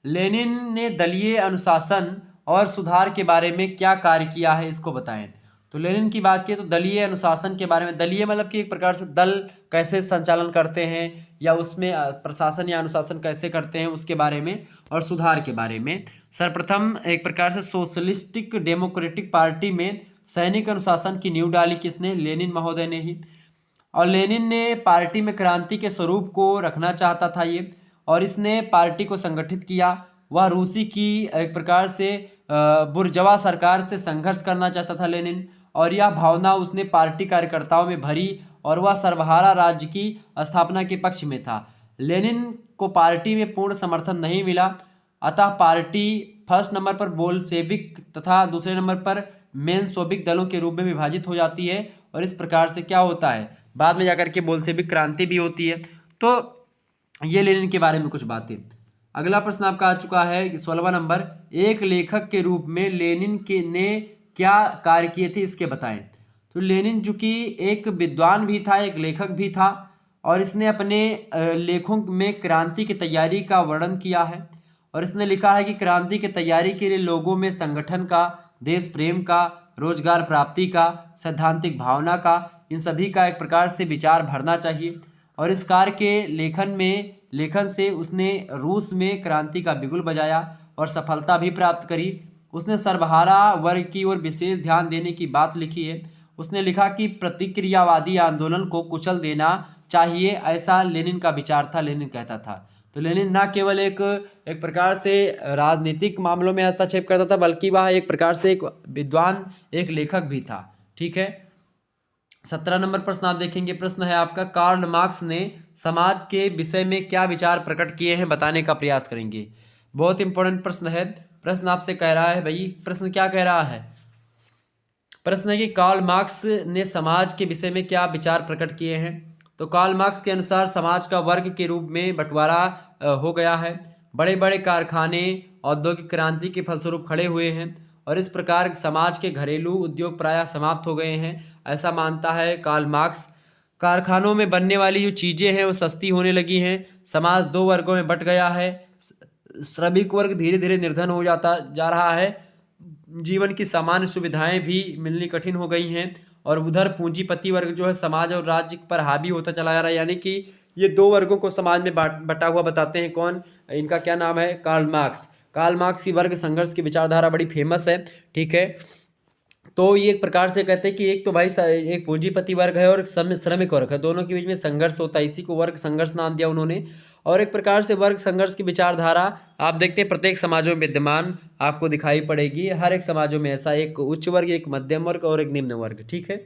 लेनिन ने दलीय अनुशासन और सुधार के बारे में क्या कार्य किया है, इसको बताएं। तो लेनिन की बात की तो दलीय अनुशासन के बारे में, दलीय मतलब कि एक प्रकार से दल कैसे संचालन करते हैं या उसमें प्रशासन या अनुशासन कैसे करते हैं उसके बारे में, और सुधार के बारे में। सर्वप्रथम एक प्रकार से सोशलिस्टिक डेमोक्रेटिक पार्टी में सैनिक अनुशासन की नींव डाली किसने? लेनिन महोदय ने ही। और लेनिन ने पार्टी में क्रांति के स्वरूप को रखना चाहता था ये, और इसने पार्टी को संगठित किया। वह रूसी की एक प्रकार से बुर्जवा सरकार से संघर्ष करना चाहता था लेनिन, और यह भावना उसने पार्टी कार्यकर्ताओं में भरी और वह सर्वहारा राज्य की स्थापना के पक्ष में था। लेनिन को पार्टी में पूर्ण समर्थन नहीं मिला, अतः पार्टी फर्स्ट नंबर पर बोल्शेविक तथा दूसरे नंबर पर मेंशेविक दलों के रूप में विभाजित हो जाती है। और इस प्रकार से क्या होता है, बाद में जाकर के बोल्शेविक क्रांति भी होती है। तो ये लेनिन के बारे में कुछ बातें। अगला प्रश्न आपका आ चुका है 16वां नंबर। एक लेखक के रूप में लेनिन के ने क्या कार्य किए थे, इसके बताएं। तो लेनिन जो कि एक विद्वान भी था, एक लेखक भी था, और इसने अपने लेखों में क्रांति की तैयारी का वर्णन किया है। और इसने लिखा है कि क्रांति की तैयारी के लिए लोगों में संगठन का, देश प्रेम का, रोजगार प्राप्ति का, सैद्धांतिक भावना का, इन सभी का एक प्रकार से विचार भरना चाहिए। और इस कार्य के लेखन से उसने रूस में क्रांति का बिगुल बजाया और सफलता भी प्राप्त करी। उसने सर्वहारा वर्ग की ओर विशेष ध्यान देने की बात लिखी है। उसने लिखा कि प्रतिक्रियावादी आंदोलन को कुचल देना चाहिए, ऐसा लेनिन का विचार था, लेनिन कहता था। तो लेनिन न केवल एक प्रकार से राजनीतिक मामलों में हस्तक्षेप करता था, बल्कि वह एक प्रकार से एक विद्वान, एक लेखक भी था। ठीक है, 17 नंबर प्रश्न आप देखेंगे। प्रश्न है आपका, कार्ल मार्क्स ने समाज के विषय में क्या विचार प्रकट किए हैं, बताने का प्रयास करेंगे। बहुत इंपॉर्टेंट प्रश्न है। प्रश्न आपसे कह रहा है भाई, प्रश्न क्या कह रहा है? प्रश्न है कि कार्ल मार्क्स ने समाज के विषय में क्या विचार प्रकट किए हैं। तो कार्ल मार्क्स के अनुसार समाज का वर्ग के रूप में बंटवारा हो गया है। बड़े बड़े कारखाने औद्योगिक क्रांति के फलस्वरूप खड़े हुए हैं और इस प्रकार समाज के घरेलू उद्योग प्रायः समाप्त हो गए हैं, ऐसा मानता है कार्ल मार्क्स। कारखानों में बनने वाली जो चीज़ें हैं वो सस्ती होने लगी हैं। समाज दो वर्गों में बंट गया है। श्रमिक वर्ग धीरे धीरे निर्धन हो जाता जा रहा है। जीवन की सामान्य सुविधाएं भी मिलनी कठिन हो गई हैं। और उधर पूंजीपति वर्ग जो है समाज और राज्य पर हावी होता चला जा रहा है। यानी कि ये दो वर्गों को समाज में बटा हुआ बताते हैं। कौन? इनका क्या नाम है? Karl Marx. कार्ल मार्क्स की वर्ग संघर्ष की विचारधारा बड़ी फेमस है। ठीक है, तो ये एक प्रकार से कहते हैं कि एक तो भाई एक पूंजीपति वर्ग है और एक श्रमिक वर्ग है, दोनों के बीच में संघर्ष होता है, इसी को वर्ग संघर्ष नाम दिया उन्होंने। और एक प्रकार से वर्ग संघर्ष की विचारधारा आप देखते हैं प्रत्येक समाजों में विद्यमान आपको दिखाई पड़ेगी। हर एक समाजों में ऐसा एक उच्च वर्ग, एक मध्यम वर्ग और एक निम्न वर्ग। ठीक है,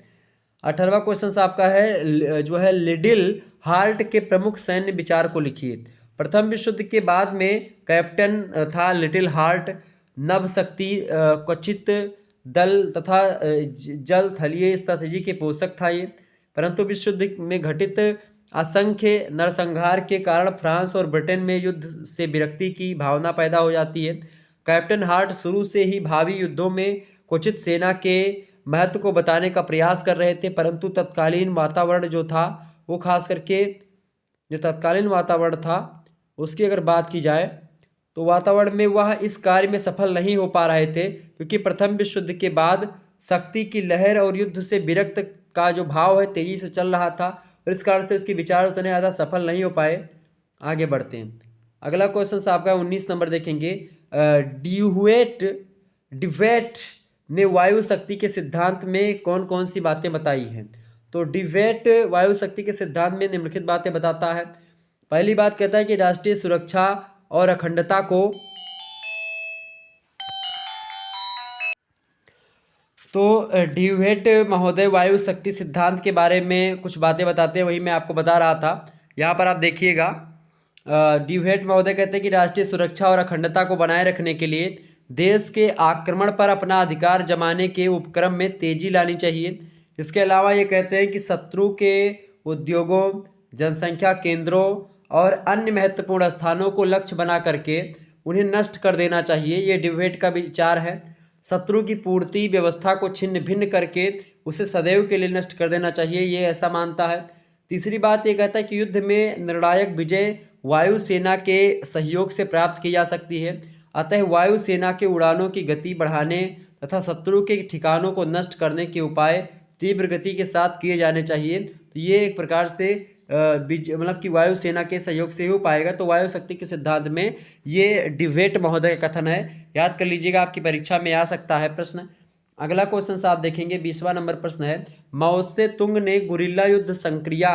18वां क्वेश्चन आपका है जो है लिटिल हार्ट के प्रमुख सैन्य विचार को लिखिए। प्रथम विश्व युद्ध के बाद में कैप्टन था लिटिल हार्ट। नभ शक्ति क्वचित दल तथा जल थलीय स्ट्रैटेजी के पोषक था ये। परंतु विश्व युद्ध में घटित असंख्य नरसंहार के कारण फ्रांस और ब्रिटेन में युद्ध से विरक्ति की भावना पैदा हो जाती है। कैप्टन हार्ट शुरू से ही भावी युद्धों में क्वचित सेना के महत्व को बताने का प्रयास कर रहे थे, परंतु तत्कालीन वातावरण जो था वो खास करके जो तत्कालीन वातावरण था उसकी अगर बात की जाए तो वातावरण में वह इस कार्य में सफल नहीं हो पा रहे थे, क्योंकि प्रथम विश्व युद्ध के बाद शक्ति की लहर और युद्ध से विरक्त का जो भाव है तेजी से चल रहा था, और इस कारण से उसके विचार उतने ज़्यादा सफल नहीं हो पाए। आगे बढ़ते हैं। अगला क्वेश्चन आपका 19 नंबर देखेंगे। डिवेट ने वायु शक्ति के सिद्धांत में कौन कौन सी बातें बताई हैं? तो डिवेट वायु शक्ति के सिद्धांत में निम्नलिखित बातें बताता है। पहली बात कहता है कि राष्ट्रीय सुरक्षा और अखंडता को, तो डिवेट महोदय वायु शक्ति सिद्धांत के बारे में कुछ बातें बताते हैं, वही मैं आपको बता रहा था। यहाँ पर आप देखिएगा, डिवेट महोदय कहते हैं कि राष्ट्रीय सुरक्षा और अखंडता को बनाए रखने के लिए देश के आक्रमण पर अपना अधिकार जमाने के उपक्रम में तेजी लानी चाहिए। इसके अलावा ये कहते हैं कि शत्रु के उद्योगों, जनसंख्या केंद्रों और अन्य महत्वपूर्ण स्थानों को लक्ष्य बना करके उन्हें नष्ट कर देना चाहिए। ये डिवेट का विचार है। शत्रु की पूर्ति व्यवस्था को छिन्न भिन्न करके उसे सदैव के लिए नष्ट कर देना चाहिए, ये ऐसा मानता है। तीसरी बात ये कहता है कि युद्ध में निर्णायक विजय वायुसेना के सहयोग से प्राप्त की जा सकती है, अतः वायुसेना के उड़ानों की गति बढ़ाने तथा शत्रु के ठिकानों को नष्ट करने के उपाय तीव्र गति के साथ किए जाने चाहिए। तो ये एक प्रकार से मतलब कि वायुसेना के सहयोग से ही हो पाएगा। तो वायु शक्ति के सिद्धांत में ये डिवेट महोदय का कथन है, याद कर लीजिएगा, आपकी परीक्षा में आ सकता है प्रश्न। अगला क्वेश्चन आप देखेंगे, 20वां नंबर प्रश्न है, माओ से तुंग ने गुरिल्ला युद्ध संक्रिया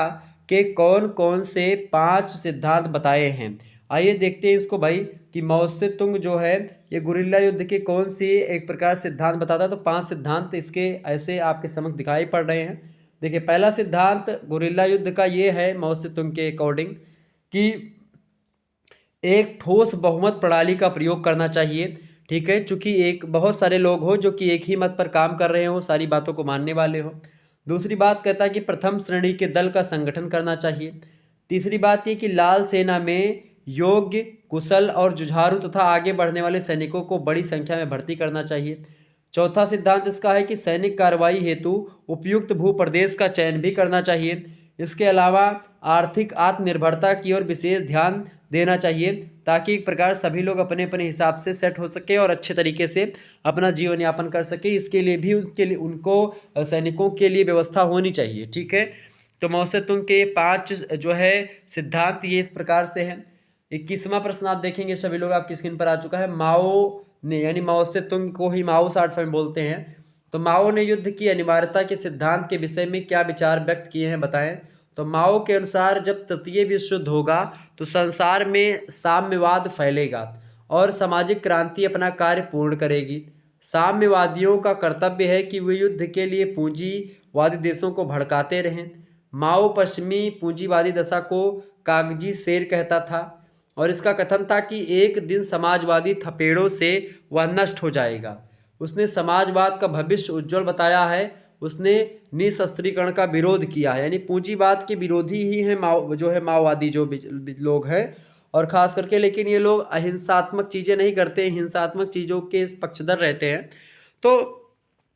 के कौन कौन से 5 सिद्धांत बताए हैं? आइए देखते हैं इसको भाई, कि माओ से तुंग जो है ये गुरिल्ला युद्ध के कौन सी एक प्रकार सिद्धांत बताता है। तो 5 सिद्धांत इसके ऐसे आपके समक्ष दिखाई पड़ रहे हैं। देखिए, पहला सिद्धांत गुरिल्ला युद्ध का ये है माओ से तुंग के अकॉर्डिंग कि एक ठोस बहुमत प्रणाली का प्रयोग करना चाहिए। ठीक है, चूंकि एक बहुत सारे लोग हो जो कि एक ही मत पर काम कर रहे हो, सारी बातों को मानने वाले हो। दूसरी बात कहता है कि प्रथम श्रेणी के दल का संगठन करना चाहिए। तीसरी बात ये कि लाल सेना में योग्य, कुशल और जुझारू तथा आगे बढ़ने वाले सैनिकों को बड़ी संख्या में भर्ती करना चाहिए। चौथा सिद्धांत इसका है कि सैनिक कार्रवाई हेतु उपयुक्त भूप्रदेश का चयन भी करना चाहिए। इसके अलावा आर्थिक आत्मनिर्भरता की ओर विशेष ध्यान देना चाहिए, ताकि एक प्रकार सभी लोग अपने अपने हिसाब से सेट हो सके और अच्छे तरीके से अपना जीवन यापन कर सके। इसके लिए भी उसके लिए उनको सैनिकों के लिए व्यवस्था होनी चाहिए। ठीक है, तो माओ से तुंग के 5 जो है सिद्धांत ये इस प्रकार से हैं। 21वां प्रश्न आप देखेंगे, सभी लोग आपकी स्क्रीन पर आ चुका है। माओ ने, यानी माओ से तुंग को ही माओ शॉर्ट फॉर्म बोलते हैं, तो माओ ने युद्ध की अनिवार्यता के सिद्धांत के विषय में क्या विचार व्यक्त किए हैं बताएं। तो माओ के अनुसार जब तृतीय विश्व युद्ध होगा तो संसार में साम्यवाद फैलेगा और सामाजिक क्रांति अपना कार्य पूर्ण करेगी। साम्यवादियों का कर्तव्य है कि वे युद्ध के लिए पूंजीवादी देशों को भड़काते रहें। माओ पश्चिमी पूंजीवादी दशा को कागजी शेर कहता था और इसका कथन था कि एक दिन समाजवादी थपेड़ों से वह नष्ट हो जाएगा। उसने समाजवाद का भविष्य उज्जवल बताया है। उसने निशस्त्रीकरण का विरोध किया है, यानी पूंजीवाद के विरोधी ही हैं माओ जो है माओवादी जो लोग हैं, और ख़ास करके लेकिन ये लोग अहिंसात्मक चीज़ें नहीं करते, हिंसात्मक चीज़ों के पक्षधर रहते हैं। तो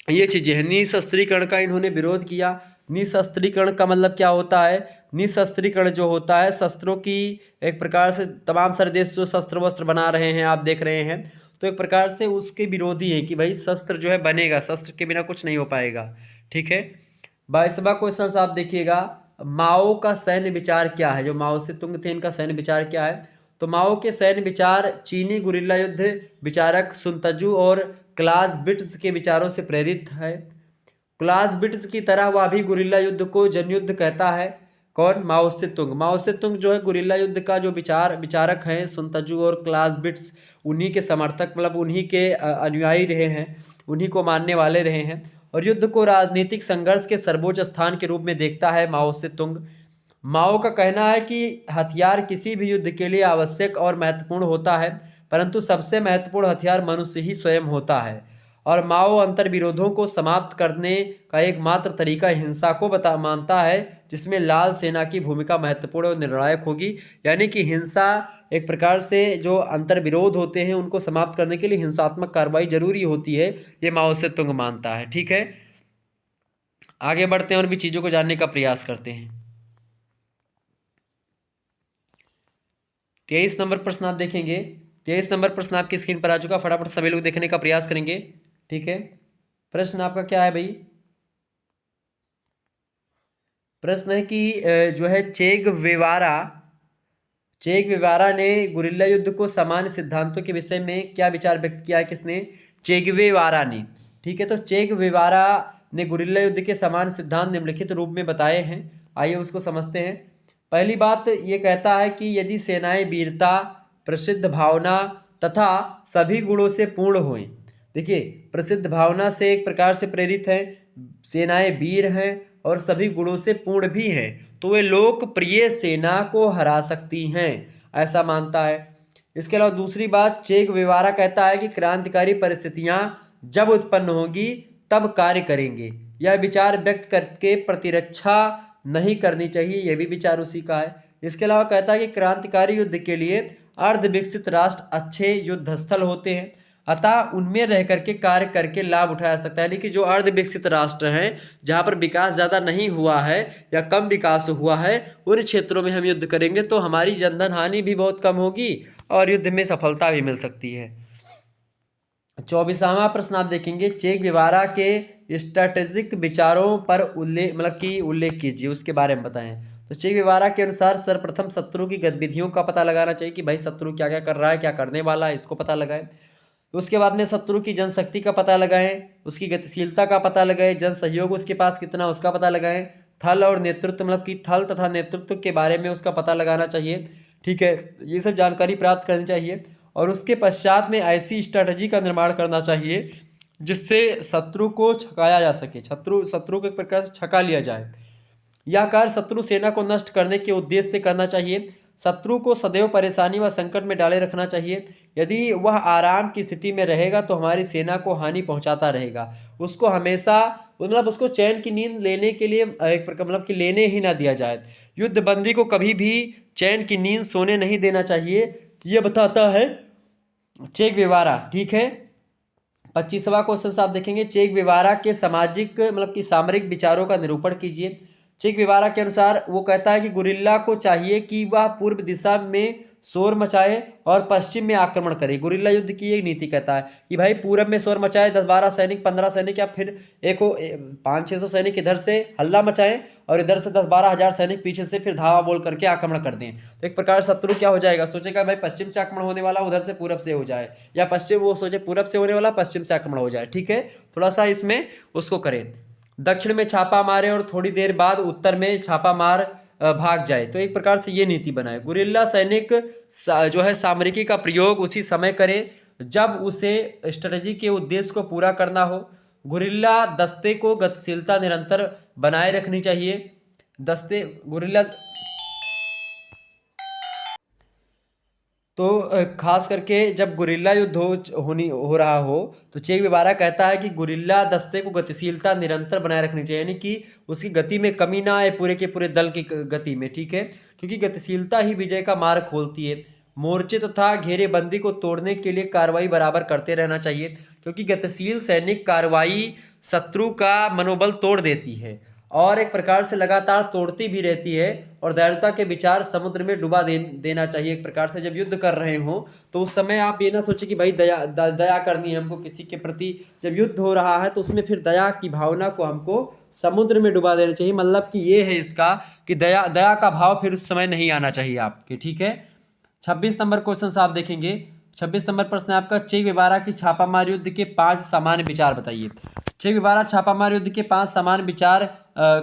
ये चीज़ें हैं। निशस्त्रीकरण का इन्होंने विरोध किया। निशस्त्रीकरण का मतलब क्या होता है? निशस्त्रीकरण जो होता है, शस्त्रों की एक प्रकार से तमाम सारे देश जो शस्त्र वस्त्र बना रहे हैं, आप देख रहे हैं, तो एक प्रकार से उसके विरोधी है कि भाई शस्त्र जो है बनेगा, शस्त्र के बिना कुछ नहीं हो पाएगा। ठीक है, 22वां क्वेश्चन आप देखिएगा, माओ का सैन्य विचार क्या है? जो माओ से तुंग थे इनका सैन्य विचार क्या है? तो माओ के सैन्य विचार चीनी गुरिल्ला युद्ध विचारक सुनतजू और क्लाज़बिट्ज़ के विचारों से प्रेरित है। क्लाज़बिट्ज़ की तरह वह भी गुरिल्ला युद्ध को जनयुद्ध कहता है। कौन? माओ से तुंग। माओ से तुंग जो है गुरिल्ला युद्ध का जो विचारक हैं सुनतजू और क्लाज़बिट्ज़, उन्हीं के समर्थक, मतलब उन्हीं के अनुयायी रहे हैं, उन्हीं को मानने वाले रहे हैं, और युद्ध को राजनीतिक संघर्ष के सर्वोच्च स्थान के रूप में देखता है माओ से तुंग। माओ का कहना है कि हथियार किसी भी युद्ध के लिए आवश्यक और महत्वपूर्ण होता है, परंतु सबसे महत्वपूर्ण हथियार मनुष्य ही स्वयं होता है, और माओ अंतर्विरोधों को समाप्त करने का एकमात्र तरीका हिंसा को मानता है, जिसमें लाल सेना की भूमिका महत्वपूर्ण और निर्णायक होगी। यानी कि हिंसा एक प्रकार से जो अंतर्विरोध होते हैं उनको समाप्त करने के लिए हिंसात्मक कार्रवाई जरूरी होती है, ये माओ से तुंग मानता है। ठीक है, आगे बढ़ते हैं और भी चीज़ों को जानने का प्रयास करते हैं। 23 नंबर प्रश्न आप देखेंगे। 23 नंबर प्रश्न आपकी स्क्रीन पर आ चुका, फटाफट सभी लोग देखने का प्रयास करेंगे। ठीक है, प्रश्न आपका क्या है भाई? प्रश्न है कि जो है चेक वेवारा ने गुरिल्ला युद्ध को सामान्य सिद्धांतों के विषय में क्या विचार व्यक्त किया है? किसने? चेगवेवारा ने। ठीक है, तो चेक वेवारा ने गुरिल्ला युद्ध के समान सिद्धांत निम्नलिखित रूप में बताए हैं। आइए उसको समझते हैं। पहली बात ये कहता है कि यदि सेनाएं वीरता, प्रसिद्ध भावना तथा सभी गुणों से पूर्ण हों। देखिए, प्रसिद्ध भावना से एक प्रकार से प्रेरित है, सेनाएं वीर हैं और सभी गुणों से पूर्ण भी हैं, तो वे लोकप्रिय सेना को हरा सकती हैं, ऐसा मानता है। इसके अलावा दूसरी बात, चेक वेवारा कहता है कि क्रांतिकारी परिस्थितियां जब उत्पन्न होगी तब कार्य करेंगे। यह विचार व्यक्त करके प्रतिरक्षा नहीं करनी चाहिए, यह भी विचार उसी का है। इसके अलावा कहता है कि क्रांतिकारी युद्ध के लिए अर्ध विकसित राष्ट्र अच्छे युद्धस्थल होते हैं, अतः उनमें रह करके कार्य करके लाभ उठाया सकता है। यानी कि जो अर्ध विकसित राष्ट्र हैं, जहाँ पर विकास ज़्यादा नहीं हुआ है या कम विकास हुआ है, उन क्षेत्रों में हम युद्ध करेंगे तो हमारी जनधन हानि भी बहुत कम होगी और युद्ध में सफलता भी मिल सकती है। 24वां प्रश्न आप देखेंगे, चेक वेवारा के स्ट्रैटेजिक विचारों पर उल्लेख कीजिए, उसके बारे में बताएं। तो चेक वेवारा के अनुसार सर्वप्रथम शत्रु की गतिविधियों का पता लगाना चाहिए कि भाई शत्रु क्या क्या कर रहा है, क्या करने वाला है, इसको पता लगाएं। उसके बाद में शत्रु की जनशक्ति का पता लगाएं, उसकी गतिशीलता का पता लगाएं, जन सहयोग उसके पास कितना उसका पता लगाएं, थल और नेतृत्व थल तथा नेतृत्व के बारे में उसका पता लगाना चाहिए। ठीक है, ये सब जानकारी प्राप्त करनी चाहिए और उसके पश्चात में ऐसी स्ट्रैटेजी का निर्माण करना चाहिए जिससे शत्रु को छकाया जा सके, शत्रु को एक प्रकार से छका लिया जाए। यह कार्य शत्रु सेना को नष्ट करने के उद्देश्य से करना चाहिए। शत्रु को सदैव परेशानी व संकट में डाले रखना चाहिए। यदि वह आराम की स्थिति में रहेगा तो हमारी सेना को हानि पहुंचाता रहेगा। उसको हमेशा उसको चैन की नींद लेने के लिए कि लेने ही ना दिया जाए। युद्धबंदी को कभी भी चैन की नींद सोने नहीं देना चाहिए, यह बताता है चेक वेवारा। ठीक है, 25वां क्वेश्चन आप देखेंगे, चेक वेवारा के सामाजिक सामरिक विचारों का निरूपण कीजिए। चेक वेवारा के अनुसार वो कहता है कि गुरिल्ला को चाहिए कि वह पूर्व दिशा में शोर मचाए और पश्चिम में आक्रमण करे। गुरिल्ला युद्ध की एक नीति कहता है कि भाई पूरब में शोर मचाए, 10-12 सैनिक, 15 सैनिक या फिर 500-600 सैनिक इधर से हल्ला मचाएं और इधर से 10-12 हज़ार सैनिक पीछे से फिर धावा बोल करके आक्रमण कर दें। तो एक प्रकार शत्रु क्या हो जाएगा, सोचेगा भाई पश्चिम से आक्रमण होने वाला उधर से पूरब से हो जाए, या पश्चिम वो सोचे पूरब से होने वाला पश्चिम से आक्रमण हो जाए। ठीक है, थोड़ा सा इसमें उसको करें। दक्षिण में छापा मारे और थोड़ी देर बाद उत्तर में छापा मार भाग जाए, तो एक प्रकार से ये नीति बनाए। गुरिल्ला सैनिक जो है सामरिकी का प्रयोग उसी समय करे जब उसे स्ट्रेटजी के उद्देश्य को पूरा करना हो। गुरिल्ला दस्ते को गतिशीलता निरंतर बनाए रखनी चाहिए। गुरिल्ला तो खास करके जब गुरिल्ला युद्ध हो रहा हो तो चेक वेवारा कहता है कि गुरिल्ला दस्ते को गतिशीलता निरंतर बनाए रखनी चाहिए, यानी कि उसकी गति में कमी ना आए पूरे के पूरे दल की गति में। ठीक है, क्योंकि गतिशीलता ही विजय का मार्ग खोलती है। मोर्चे तथा घेरेबंदी को तोड़ने के लिए कार्रवाई बराबर करते रहना चाहिए, क्योंकि गतिशील सैनिक कार्रवाई शत्रु का मनोबल तोड़ देती है और एक प्रकार से लगातार तोड़ती भी रहती है। और दयालुता के विचार समुद्र में डुबा देना चाहिए। एक प्रकार से जब युद्ध कर रहे हो तो उस समय आप ये ना सोचें कि भाई दया करनी है हमको किसी के प्रति। जब युद्ध हो रहा है तो उसमें फिर दया की भावना को हमको समुद्र में डुबा देना चाहिए। मतलब कि ये है इसका कि दया का भाव फिर उस समय नहीं आना चाहिए आपके। ठीक है, 26 नंबर क्वेश्चन आप देखेंगे। 26 नंबर प्रश्न है आपका, चेक वेवारा की छापामार युद्ध के 5 सामान्य विचार बताइए। चेक वेवारा छापामार युद्ध के 5 सामान्य विचार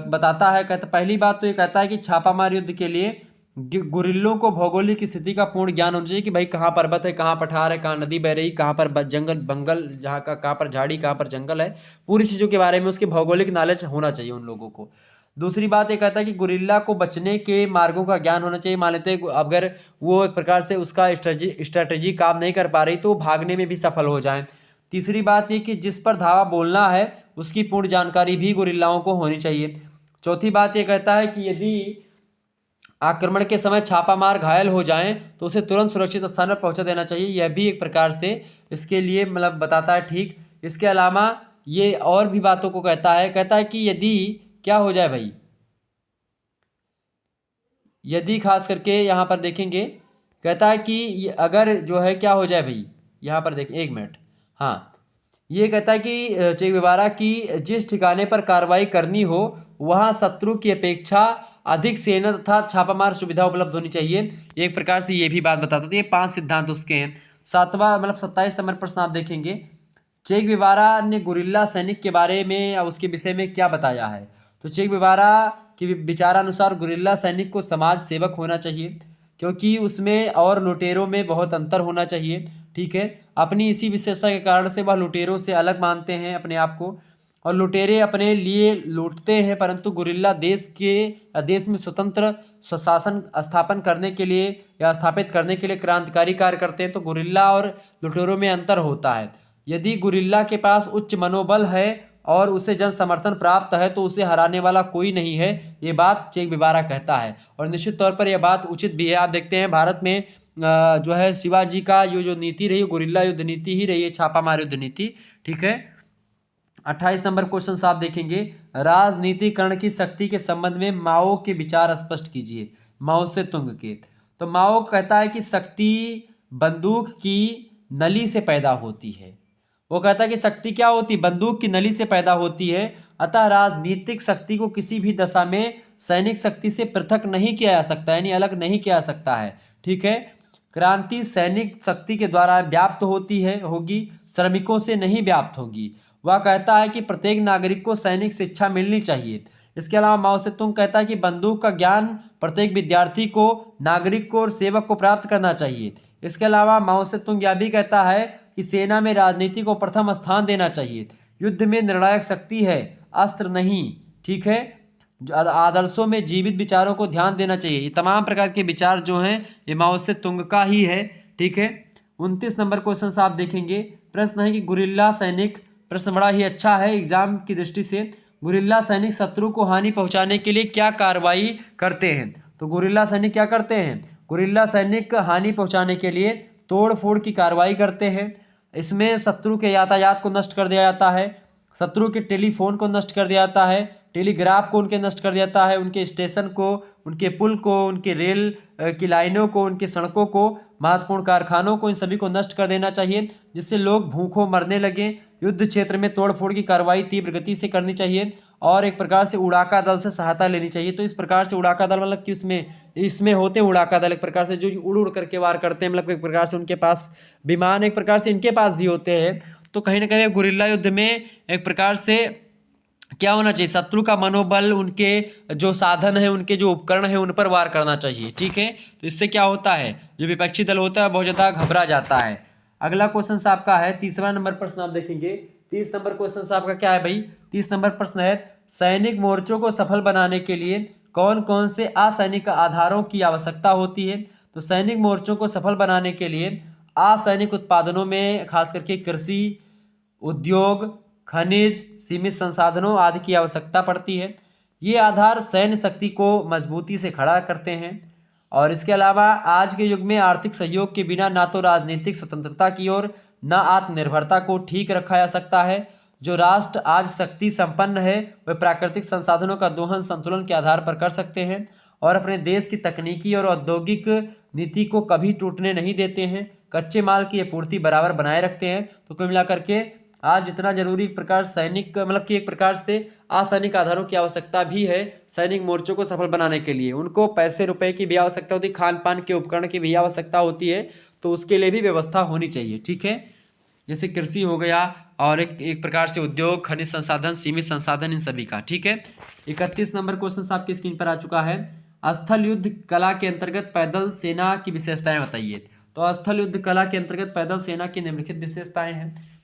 बताता है। कहता पहली बात तो ये कहता है कि छापामार युद्ध के लिए गुरिल्लों को भौगोलिक स्थिति का पूर्ण ज्ञान होना चाहिए कि भाई कहाँ पर्वत है, कहाँ पठार है, कहाँ नदी बह रही, कहाँ पर जंगल बंगल, जहाँ का कहाँ पर झाड़ी, कहाँ पर जंगल है, पूरी चीज़ों के बारे में उसके भौगोलिक नॉलेज होना चाहिए उन लोगों को। दूसरी बात ये कहता है कि गुरिल्ला को बचने के मार्गों का ज्ञान होना चाहिए। मान लेते हैं अगर वो एक प्रकार से उसका स्ट्रैटेजी काम नहीं कर पा रही तो भागने में भी सफल हो जाए। तीसरी बात ये कि जिस पर धावा बोलना है उसकी पूर्ण जानकारी भी गुरिल्लाओं को होनी चाहिए। चौथी बात ये कहता है कि यदि आक्रमण के समय छापामार घायल हो जाएं तो उसे तुरंत सुरक्षित स्थान पर पहुंचा देना चाहिए। यह भी एक प्रकार से इसके लिए बताता है। ठीक, इसके अलावा ये और भी बातों को कहता है कि यदि क्या हो जाए भाई, यदि खास करके यहाँ पर देखेंगे, कहता है कि अगर जो है क्या हो जाए भाई, यहाँ पर देखें 1 मिनट, हाँ ये कहता है कि चे गुवेरा की जिस ठिकाने पर कार्रवाई करनी हो वहाँ शत्रु की अपेक्षा अधिक सेना तथा छापामार सुविधा उपलब्ध होनी चाहिए। एक प्रकार से ये भी बात बताता, तो ये 5 सिद्धांत उसके हैं। 7वां मतलब 27 नंबर प्रश्न आप देखेंगे, चे गुवेरा ने गुरिल्ला सैनिक के बारे में या उसके विषय में क्या बताया है। तो चे गुवेरा के विचारानुसार गुरिल्ला सैनिक को समाज सेवक होना चाहिए, क्योंकि उसमें और लुटेरों में बहुत अंतर होना चाहिए। ठीक है, अपनी इसी विशेषता के कारण से वह लुटेरों से अलग मानते हैं अपने आप को, और लुटेरे अपने लिए लूटते हैं, परंतु गुरिल्ला देश में स्वतंत्र स्वशासन स्थापन करने के लिए या स्थापित करने के लिए क्रांतिकारी कार्य करते हैं। तो गुरिल्ला और लुटेरों में अंतर होता है। यदि गुरिल्ला के पास उच्च मनोबल है और उसे जन समर्थन प्राप्त है तो उसे हराने वाला कोई नहीं है, ये बात चे गुवेरा कहता है। और निश्चित तौर पर यह बात उचित भी है। आप देखते हैं भारत में जो है शिवाजी का ये जो नीति रही, गुरिल्ला युद्ध नीति ही रही है, छापामार युद्ध नीति। ठीक है, 28 नंबर क्वेश्चन आप देखेंगे, राजनीतिकरण की शक्ति के संबंध में माओ के विचार स्पष्ट कीजिए, माओ से तुंग के। तो माओ कहता है कि शक्ति बंदूक की नली से पैदा होती है। वो कहता है कि शक्ति क्या होती, बंदूक की नली से पैदा होती है, अतः राजनीतिक शक्ति को किसी भी दशा में सैनिक शक्ति से पृथक नहीं किया जा सकता, यानी अलग नहीं किया जा सकता है। ठीक है, क्रांति सैनिक शक्ति के द्वारा व्याप्त होगी, श्रमिकों से नहीं व्याप्त होगी। वह कहता है कि प्रत्येक नागरिक को सैनिक शिक्षा मिलनी चाहिए। इसके अलावा माओ से तुंग कहता है कि बंदूक का ज्ञान प्रत्येक विद्यार्थी को, नागरिक को और सेवक को प्राप्त करना चाहिए। इसके अलावा माओ से तुंग यह भी कहता है कि सेना में राजनीति को प्रथम स्थान देना चाहिए। युद्ध में निर्णायक शक्ति है, अस्त्र नहीं। ठीक है, आदर्शों में जीवित विचारों को ध्यान देना चाहिए। ये तमाम प्रकार के विचार जो हैं ये माओ से तुंग का ही है। ठीक है, 29 नंबर क्वेश्चन आप देखेंगे, प्रश्न है कि गुरिल्ला सैनिक, प्रश्न बड़ा ही अच्छा है एग्जाम की दृष्टि से, गुरिल्ला सैनिक शत्रु को हानि पहुंचाने के लिए क्या कार्रवाई करते हैं। तो गुरिल्ला सैनिक क्या करते हैं, गुरिल्ला सैनिक हानि पहुंचाने के लिए तोड़ फोड़ की कार्रवाई करते हैं। इसमें शत्रु के यातायात को नष्ट कर दिया जाता है, शत्रु के टेलीफोन को नष्ट कर दिया जाता है, टेलीग्राफ को उनके नष्ट कर दिया जाता है, उनके स्टेशन को, उनके पुल को, उनके रेल की लाइनों को, उनकी सड़कों को, महत्वपूर्ण कारखानों को, इन सभी को नष्ट कर देना चाहिए, जिससे लोग भूखों मरने लगे। युद्ध क्षेत्र में तोड़फोड़ की कार्रवाई तीव्र गति से करनी चाहिए और एक प्रकार से उड़ाका दल से सहायता लेनी चाहिए। तो इस प्रकार से उड़ाका दल मतलब कि इसमें होते हैं उड़ाका दल एक प्रकार से जो उड़ उड़ करके वार करते हैं, मतलब एक प्रकार से उनके पास विमान एक प्रकार से इनके पास भी होते हैं। तो कहीं ना कहीं गुरिल्ला युद्ध में एक प्रकार से क्या होना चाहिए, शत्रु का मनोबल, उनके जो साधन है, उनके जो उपकरण है, उन पर वार करना चाहिए। ठीक है, तो इससे क्या होता है, जो विपक्षी दल होता है बहुत ज़्यादा घबरा जाता है। अगला क्वेश्चन आपका है 30वां नंबर प्रश्न आप देखेंगे। 30 नंबर क्वेश्चन आपका क्या है भाई, 30 नंबर प्रश्न है, सैनिक मोर्चों को सफल बनाने के लिए कौन कौन से असैनिक आधारों की आवश्यकता होती है। तो सैनिक मोर्चों को सफल बनाने के लिए असैनिक उत्पादनों में खास करके कृषि, उद्योग, खनिज, सीमित संसाधनों आदि की आवश्यकता पड़ती है। ये आधार सैन्य शक्ति को मजबूती से खड़ा करते हैं। और इसके अलावा आज के युग में आर्थिक सहयोग के बिना ना तो राजनीतिक स्वतंत्रता की ओर न आत्मनिर्भरता को ठीक रखा जा सकता है। जो राष्ट्र आज शक्ति संपन्न है वह प्राकृतिक संसाधनों का दोहन संतुलन के आधार पर कर सकते हैं और अपने देश की तकनीकी और औद्योगिक नीति को कभी टूटने नहीं देते हैं, कच्चे माल की आपूर्ति बराबर बनाए रखते हैं। तो कुल मिलाकर के आज जितना जरूरी एक प्रकार सैनिक मतलब कि एक प्रकार से असैनिक आधारों की आवश्यकता भी है सैनिक मोर्चों को सफल बनाने के लिए। उनको पैसे रुपए की भी आवश्यकता होती है, खान पान के उपकरण की भी आवश्यकता होती है, तो उसके लिए भी व्यवस्था होनी चाहिए। ठीक है, जैसे कृषि हो गया और एक प्रकार से उद्योग, खनिज संसाधन, सीमित संसाधन, इन सभी का। ठीक है, 31 नंबर क्वेश्चन आपकी स्क्रीन पर आ चुका है, स्थल युद्ध कला के अंतर्गत पैदल सेना की विशेषताएं बताइए। तो स्थल युद्ध कला के अंतर्गत पैदल सेना की निम्नलिखित विशेषताएं हैं।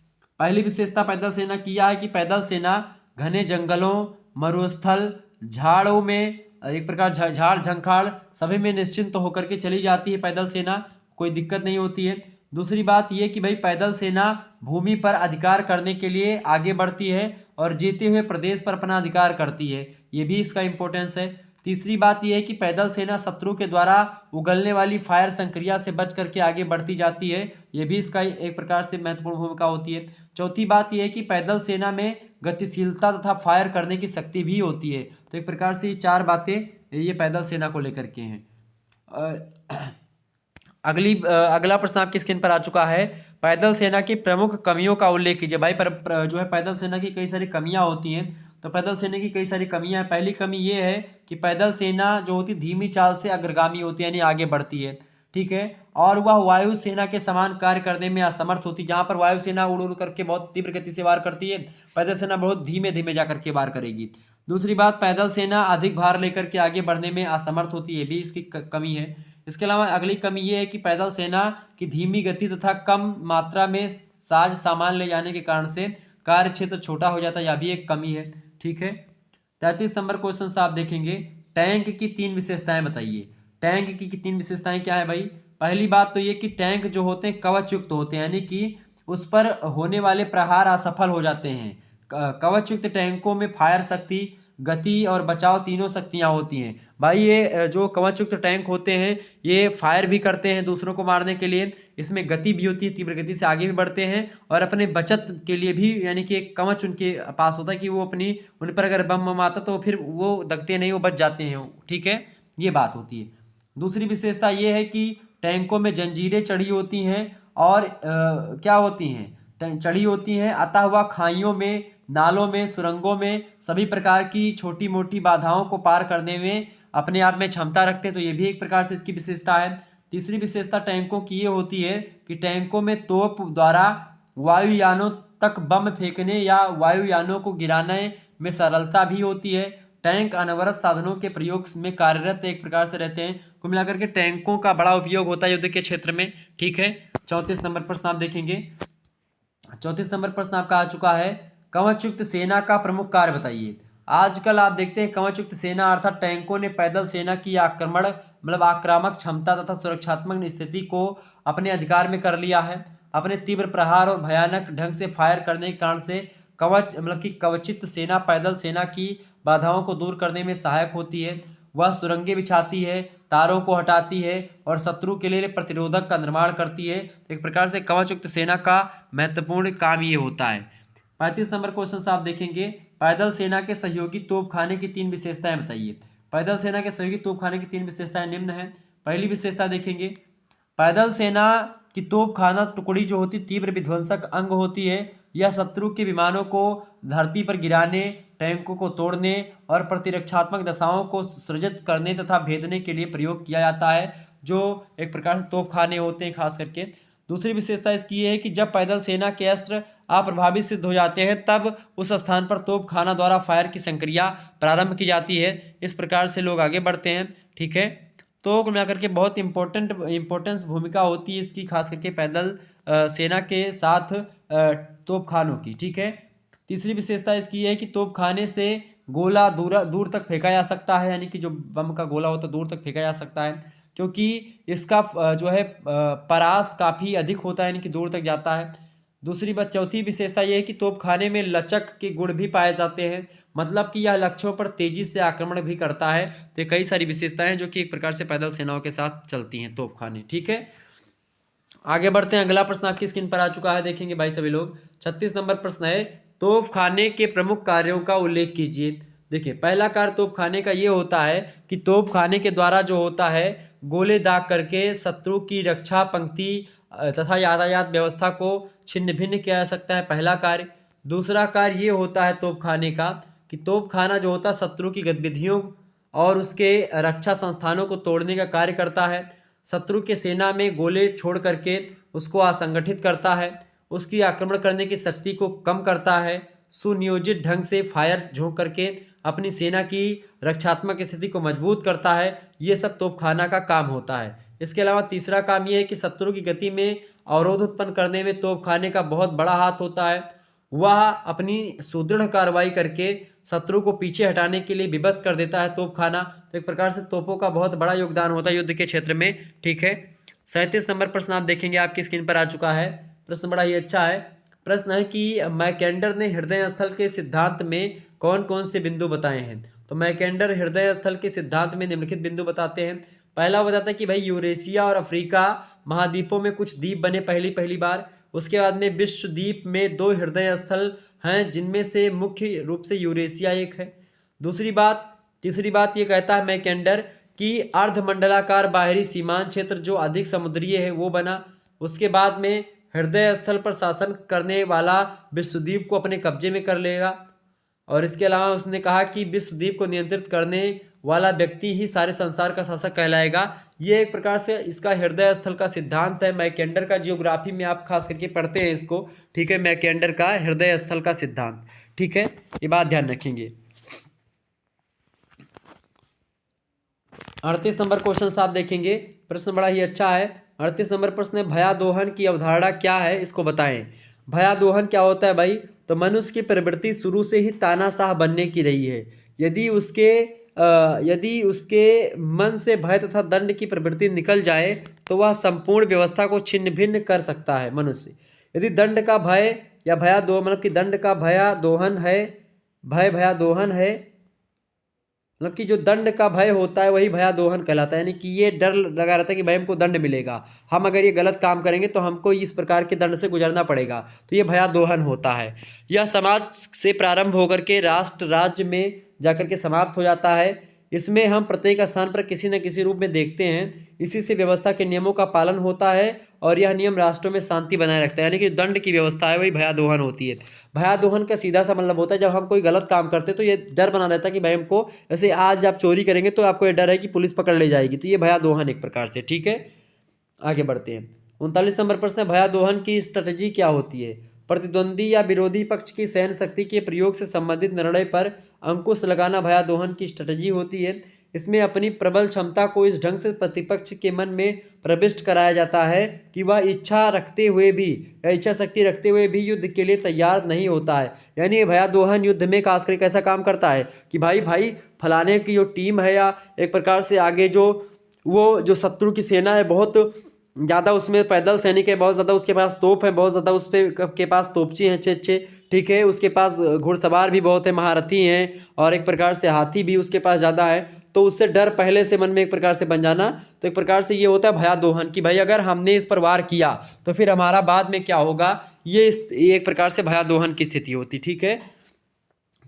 पहली विशेषता पैदल सेना की यह है कि पैदल सेना घने जंगलों, मरुस्थल, झाड़ों में एक प्रकार झाड़ झंखाड़ सभी में निश्चिंत होकर के चली जाती है पैदल सेना, कोई दिक्कत नहीं होती है। दूसरी बात यह कि भाई पैदल सेना भूमि पर अधिकार करने के लिए आगे बढ़ती है और जीते हुए प्रदेश पर अपना अधिकार करती है, ये भी इसका इंपॉर्टेंस है। तीसरी बात यह है कि पैदल सेना शत्रु के द्वारा उगलने वाली फायर संक्रिया से बच करके आगे बढ़ती जाती है, यह भी इसका एक प्रकार से महत्वपूर्ण भूमिका होती है। चौथी बात यह है कि पैदल सेना में गतिशीलता तथा फायर करने की शक्ति भी होती है। तो एक प्रकार से ये चार बातें ये पैदल सेना को लेकर के हैं। अगला प्रश्न आपकी स्क्रीन पर आ चुका है। पैदल सेना की प्रमुख कमियों का उल्लेख कीजिए। भाई जो है पैदल सेना की कई सारी कमियां होती हैं, तो पैदल सेना की कई सारी कमियां हैं। पहली कमी ये है कि पैदल सेना जो होती धीमी चाल से अग्रगामी होती है, यानी आगे बढ़ती है, ठीक है। और वह वायु सेना के समान कार्य करने में असमर्थ होती है। जहां पर वायु सेना उड़ उड़ करके बहुत तीव्र गति से वार करती है, पैदल सेना बहुत धीमे धीमे जा करके वार करेगी। दूसरी बात, पैदल सेना अधिक भार लेकर के आगे बढ़ने में असमर्थ होती है, भी इसकी कमी है। इसके अलावा अगली कमी ये है कि पैदल सेना की धीमी गति तथा कम मात्रा में साज सामान ले जाने के कारण से कार्य क्षेत्र छोटा हो जाता है, यह भी एक कमी है, ठीक है। 33 नंबर क्वेश्चन से आप देखेंगे, टैंक की 3 विशेषताएं बताइए। टैंक की 3 विशेषताएं क्या है भाई? पहली बात तो ये कि टैंक जो होते हैं कवच युक्त होते हैं, यानी कि उस पर होने वाले प्रहार असफल हो जाते हैं। कवच युक्त टैंकों में फायर शक्ति, गति और बचाव तीनों शक्तियां होती हैं। भाई ये जो कवच युक्त टैंक होते हैं ये फायर भी करते हैं दूसरों को मारने के लिए, इसमें गति भी होती है, तीव्र गति से आगे भी बढ़ते हैं, और अपने बचत के लिए भी, यानी कि एक कवच उनके पास होता है कि वो अपनी, उन पर अगर बम आता तो फिर वो दगते नहीं, वो बच जाते हैं, ठीक है, ये बात होती है। दूसरी विशेषता ये है कि टैंकों में जंजीरें चढ़ी होती हैं और क्या होती हैं, चढ़ी होती हैं, अतः वह खाइयों में, नालों में, सुरंगों में सभी प्रकार की छोटी मोटी बाधाओं को पार करने में अपने आप में क्षमता रखते हैं, तो ये भी एक प्रकार से इसकी विशेषता है। तीसरी विशेषता टैंकों की ये होती है कि टैंकों में तोप द्वारा वायुयानों तक बम फेंकने या वायुयानों को गिराने में सरलता भी होती है। टैंक अनवरत साधनों के प्रयोग में कार्यरत एक प्रकार से रहते हैं। कुल मिलाकर के टैंकों का बड़ा उपयोग होता है युद्ध के क्षेत्र में, ठीक है। 34 नंबर प्रश्न आप देखेंगे। 34 नंबर प्रश्न आपका आ चुका है, कवचयुक्त सेना का प्रमुख कार्य बताइए। आजकल आप देखते हैं कवचयुक्त सेना अर्थात टैंकों ने पैदल सेना की आक्रामक क्षमता तथा सुरक्षात्मक स्थिति को अपने अधिकार में कर लिया है। अपने तीव्र प्रहार और भयानक ढंग से फायर करने के कारण से कवचित सेना पैदल सेना की बाधाओं को दूर करने में सहायक होती है। वह सुरंगें बिछाती है, तारों को हटाती है और शत्रु के लिए प्रतिरोधक का निर्माण करती है। एक प्रकार से कवचयुक्त सेना का महत्वपूर्ण काम ये होता है। 35 नंबर क्वेश्चन से आप देखेंगे, पैदल सेना के सहयोगी तोपखाने की 3 विशेषताएं बताइए। पैदल सेना के सहयोगी तोपखाने की 3 विशेषताएं निम्न है। पहली विशेषता देखेंगे, पैदल सेना की तोपखाना टुकड़ी जो होती तीव्र विध्वंसक अंग होती है। यह शत्रु के विमानों को धरती पर गिराने, टैंकों को तोड़ने और प्रतिरक्षात्मक दशाओं को सृजित करने तथा भेदने के लिए प्रयोग किया जाता है, जो एक प्रकार से तोपखाने होते हैं खास करके। दूसरी विशेषता इसकी है कि जब पैदल सेना के अस्त्र अप्रभावित सिद्ध हो जाते हैं तब उस स्थान पर तोपखाना द्वारा फायर की संक्रिया प्रारंभ की जाती है। इस प्रकार से लोग आगे बढ़ते हैं, ठीक है। तो कुल मिलाकर के बहुत इम्पोर्टेंस भूमिका होती है इसकी, खास करके पैदल सेना के साथ तोपखानों की, ठीक है। तीसरी विशेषता इसकी है कि तोपखाने से गोला दूर तक फेंका जा सकता है, यानी कि जो बम का गोला होता है दूर तक फेंका जा सकता है, क्योंकि इसका जो है परास काफ़ी अधिक होता है, यानी कि दूर तक जाता है। दूसरी बात, चौथी विशेषता यह है कि तोपखाने में लचक के गुण भी पाए जाते हैं, मतलब कि यह लक्ष्यों पर तेजी से आक्रमण भी करता है। तो कई सारी विशेषताएं जो कि एक प्रकार से पैदल सेनाओं के साथ चलती हैं तोपखाने, ठीक है। आगे बढ़ते हैं, अगला प्रश्न आपकी स्क्रीन पर आ चुका है, देखेंगे भाई सभी लोग। 36 नंबर प्रश्न है, तोपखाने के प्रमुख कार्यों का उल्लेख कीजिए। देखिए, पहला कार्य तोपखाने का ये होता है कि तोपखाने के द्वारा जो होता है गोले दाग करके शत्रु की रक्षा पंक्ति तथा यातायात व्यवस्था को छिन्न भिन्न किया जा सकता है, पहला कार्य। दूसरा कार्य ये होता है तोपखाने का कि तोपखाना जो होता है शत्रु की गतिविधियों और उसके रक्षा संस्थानों को तोड़ने का कार्य करता है। शत्रु के सेना में गोले छोड़ करके उसको असंगठित करता है, उसकी आक्रमण करने की शक्ति को कम करता है, सुनियोजित ढंग से फायर झोंक करके अपनी सेना की रक्षात्मक स्थिति को मजबूत करता है। ये सब तोपखाना का काम होता है। इसके अलावा तीसरा काम ये है कि शत्रु की गति में अवरोध उत्पन्न करने में तोपखाने का बहुत बड़ा हाथ होता है। वह अपनी सुदृढ़ कार्रवाई करके शत्रु को पीछे हटाने के लिए विवश कर देता है तोपखाना। तो एक प्रकार से तोपों का बहुत बड़ा योगदान होता है युद्ध के क्षेत्र में, ठीक है। 37 नंबर प्रश्न आप देखेंगे, आपकी स्क्रीन पर आ चुका है। प्रश्न बड़ा ही अच्छा है। प्रश्न है कि मैकेंडर ने हृदय स्थल के सिद्धांत में कौन कौन से बिंदु बताए हैं। तो मैकेंडर हृदय स्थल के सिद्धांत में निम्नलिखित बिंदु बताते हैं। पहला बताता है कि भाई यूरेशिया और अफ्रीका महाद्वीपों में कुछ द्वीप बने पहली बार। उसके बाद में विश्व द्वीप में 2 हृदय स्थल हैं, जिनमें से मुख्य रूप से यूरेशिया एक है। तीसरी बात ये कहता है मैकेंडर कि अर्धमंडलाकार बाहरी सीमांत क्षेत्र जो अधिक समुद्रीय है वो बना। उसके बाद में हृदय स्थल पर शासन करने वाला विश्वद्वीप को अपने कब्जे में कर लेगा। और इसके अलावा उसने कहा कि विश्वद्वीप को नियंत्रित करने वाला व्यक्ति ही सारे संसार का शासक कहलाएगा। ये एक प्रकार से इसका हृदय स्थल का सिद्धांत है। मैकेंडर का जियोग्राफी में आप खास करके पढ़ते हैं इसको, ठीक है, मैकेंडर का हृदय स्थल का सिद्धांत, ठीक है, ये बात ध्यान रखेंगे। 38 नंबर क्वेश्चन आप देखेंगे, प्रश्न बड़ा ही अच्छा है। 38 नंबर प्रश्न है, भयादोहन की अवधारणा क्या है, इसको बताएं। भयादोहन क्या होता है भाई? तो मनुष्य की प्रवृत्ति शुरू से ही तानाशाह बनने की रही है। यदि उसके मन से भय तथा दंड की प्रवृत्ति निकल जाए तो वह संपूर्ण व्यवस्था को छिन्न भिन्न कर सकता है मनुष्य। यदि दंड का भय या भयादोहन मतलब कि दंड का भयादोहन है मतलब कि जो दंड का भय होता है वही भयादोहन कहलाता है। यानी कि ये डर लगा रहता है कि भाई हमको दंड मिलेगा, हम अगर ये गलत काम करेंगे तो हमको इस प्रकार के दंड से गुजरना पड़ेगा, तो ये भयादोहन होता है। यह समाज से प्रारंभ होकर के राष्ट्र राज्य में जाकर के समाप्त हो जाता है। इसमें हम प्रत्येक स्थान पर किसी न किसी रूप में देखते हैं। इसी से व्यवस्था के नियमों का पालन होता है और यह नियम राष्ट्रों में शांति बनाए रखता है। यानी कि दंड की व्यवस्था है वही भयादोहन होती है। भयादोहन का सीधा सा मतलब होता है जब हम कोई गलत काम करते हैं तो ये डर बना रहता है कि भाई हमको, जैसे आज आप चोरी करेंगे तो आपको ये डर है कि पुलिस पकड़ ले जाएगी, तो ये भयादोहन एक प्रकार से, ठीक है। आगे बढ़ते हैं। 39 नंबर प्रश्न है, भयादोहन की स्ट्रेटजी क्या होती है? प्रतिद्वंदी या विरोधी पक्ष की सहन शक्ति के प्रयोग से संबंधित निर्णय पर अंकुश लगाना भयादोहन की स्ट्रेटजी होती है। इसमें अपनी प्रबल क्षमता को इस ढंग से प्रतिपक्ष के मन में प्रविष्ट कराया जाता है कि वह इच्छा शक्ति रखते हुए भी युद्ध के लिए तैयार नहीं होता है। यानी भयादोहन युद्ध में खास करके कैसा काम करता है कि भाई फलाने की जो टीम है या एक प्रकार से आगे जो शत्रु की सेना है बहुत ज़्यादा, उसमें पैदल सैनिक है बहुत ज़्यादा, उसके पास तोप है बहुत ज़्यादा, के पास तोपची हैं अच्छे, ठीक है, उसके पास घुड़सवार भी बहुत है, महारथी हैं, और एक प्रकार से हाथी भी उसके पास ज़्यादा है। तो उससे डर पहले से मन में एक प्रकार से बन जाना, तो एक प्रकार से ये होता है भयादोहन कि भाई अगर हमने इस पर वार किया तो फिर हमारा बाद में क्या होगा, ये एक प्रकार से भयादोहन की स्थिति होती, ठीक है।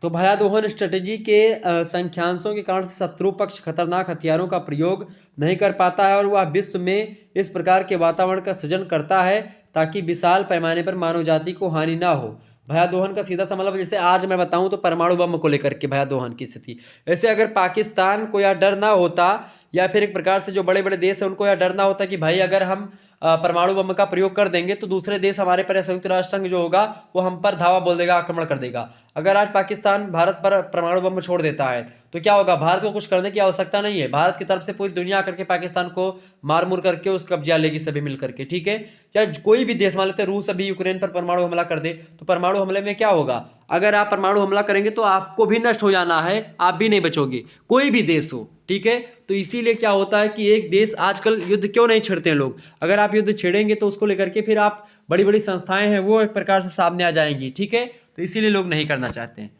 तो भयादोहन स्ट्रेटेजी के संख्यांशों के कारण शत्रु पक्ष खतरनाक हथियारों का प्रयोग नहीं कर पाता है और वह विश्व में इस प्रकार के वातावरण का सृजन करता है ताकि विशाल पैमाने पर मानव जाति को हानि ना हो। भयादोहन का सीधा सा मतलब, जैसे आज मैं बताऊं तो परमाणु बम को लेकर के भयादोहन की स्थिति। ऐसे अगर पाकिस्तान को यह डर ना होता या फिर एक प्रकार से जो बड़े बड़े देश हैं उनको यह डर ना होता कि भाई अगर हम परमाणु बम का प्रयोग कर देंगे तो दूसरे देश हमारे पर, संयुक्त राष्ट्र संघ जो होगा वो हम पर धावा बोल देगा, आक्रमण कर देगा। अगर आज पाकिस्तान भारत पर परमाणु बम छोड़ देता है तो क्या होगा, भारत को कुछ करने की आवश्यकता नहीं है, भारत की तरफ से पूरी दुनिया आकर के पाकिस्तान को मार मुर करके उस कब्जा लेगी सभी मिल करके, ठीक है। या कोई भी देश मान लेते रूस अभी यूक्रेन पर परमाणु हमला कर दे तो परमाणु हमले में क्या होगा, अगर आप परमाणु हमला करेंगे तो आपको भी नष्ट हो जाना है, आप भी नहीं बचोगे, कोई भी देश हो, ठीक है। तो इसीलिए क्या होता है कि एक देश, आजकल युद्ध क्यों नहीं छेड़ते हैं लोग, अगर आप युद्ध छेड़ेंगे तो उसको लेकर के फिर आप बड़ी बड़ी संस्थाएं हैं वो एक प्रकार से सामने आ जाएंगी, ठीक है। तो इसीलिए लोग नहीं करना चाहते हैं।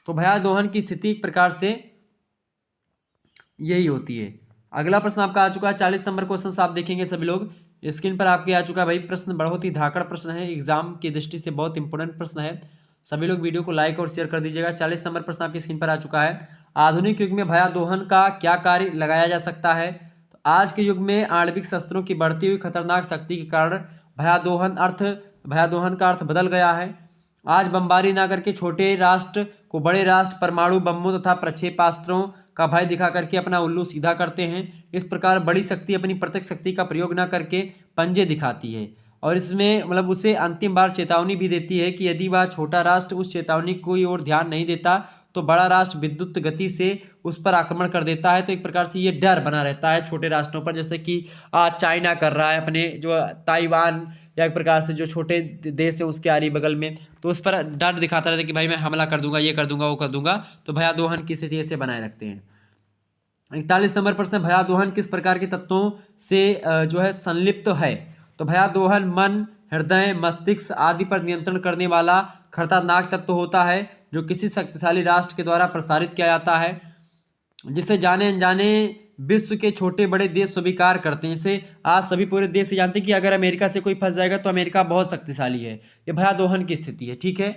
तो भयादोहन की स्थिति एक प्रकार से यही होती है। अगला प्रश्न आपका आ चुका है 40 नंबर क्वेश्चन आप देखेंगे सभी लोग स्क्रीन पर आपके आ चुका है। भाई प्रश्न बहुत ही धाकड़ प्रश्न है, एग्जाम की दृष्टि से बहुत इंपॉर्टेंट प्रश्न है, सभी लोग वीडियो को लाइक और शेयर कर दीजिएगा। 40 नंबर प्रश्न आपकी स्क्रीन पर आ चुका है। आधुनिक युग में भयादोहन का क्या कार्य लगाया जा सकता है? तो आज के युग में आणविक शस्त्रों की बढ़ती हुई खतरनाक शक्ति के कारण भयादोहन का अर्थ बदल गया है। आज बमबारी ना करके छोटे राष्ट्र को बड़े राष्ट्र परमाणु बमों तथा प्रक्षेपास्त्रों का भय दिखा करके अपना उल्लू सीधा करते हैं। इस प्रकार बड़ी शक्ति अपनी प्रत्यक्ष शक्ति का प्रयोग ना करके पंजे दिखाती है और इसमें मतलब उसे अंतिम बार चेतावनी भी देती है कि यदि वह छोटा राष्ट्र उस चेतावनी की ओर ध्यान नहीं देता तो बड़ा राष्ट्र विद्युत गति से उस पर आक्रमण कर देता है। तो एक प्रकार से ये डर बना रहता है छोटे राष्ट्रों पर, जैसे कि आज चाइना कर रहा है अपने जो ताइवान या एक प्रकार से जो छोटे देश है उसके आरी बगल में, तो उस पर डर दिखाता रहता है कि भाई मैं हमला कर दूंगा, ये कर दूंगा, वो कर दूंगा। तो भयादोहन की स्थिति ऐसे बनाए रखते हैं। 41 नंबर प्रश्न, भयादोहन किस प्रकार के तत्वों से जो है संलिप्त है? तो भयादोहन मन, हृदय, मस्तिष्क आदि पर नियंत्रण करने वाला खतरनाक तत्व होता है जो किसी शक्तिशाली राष्ट्र के द्वारा प्रसारित किया जाता है, जिसे जाने अनजाने विश्व के छोटे बड़े देश स्वीकार करते हैं। जैसे आज सभी पूरे देश से जानते हैं कि अगर अमेरिका से कोई फंस जाएगा तो अमेरिका बहुत शक्तिशाली है। ये भयादोहन की स्थिति है, ठीक है,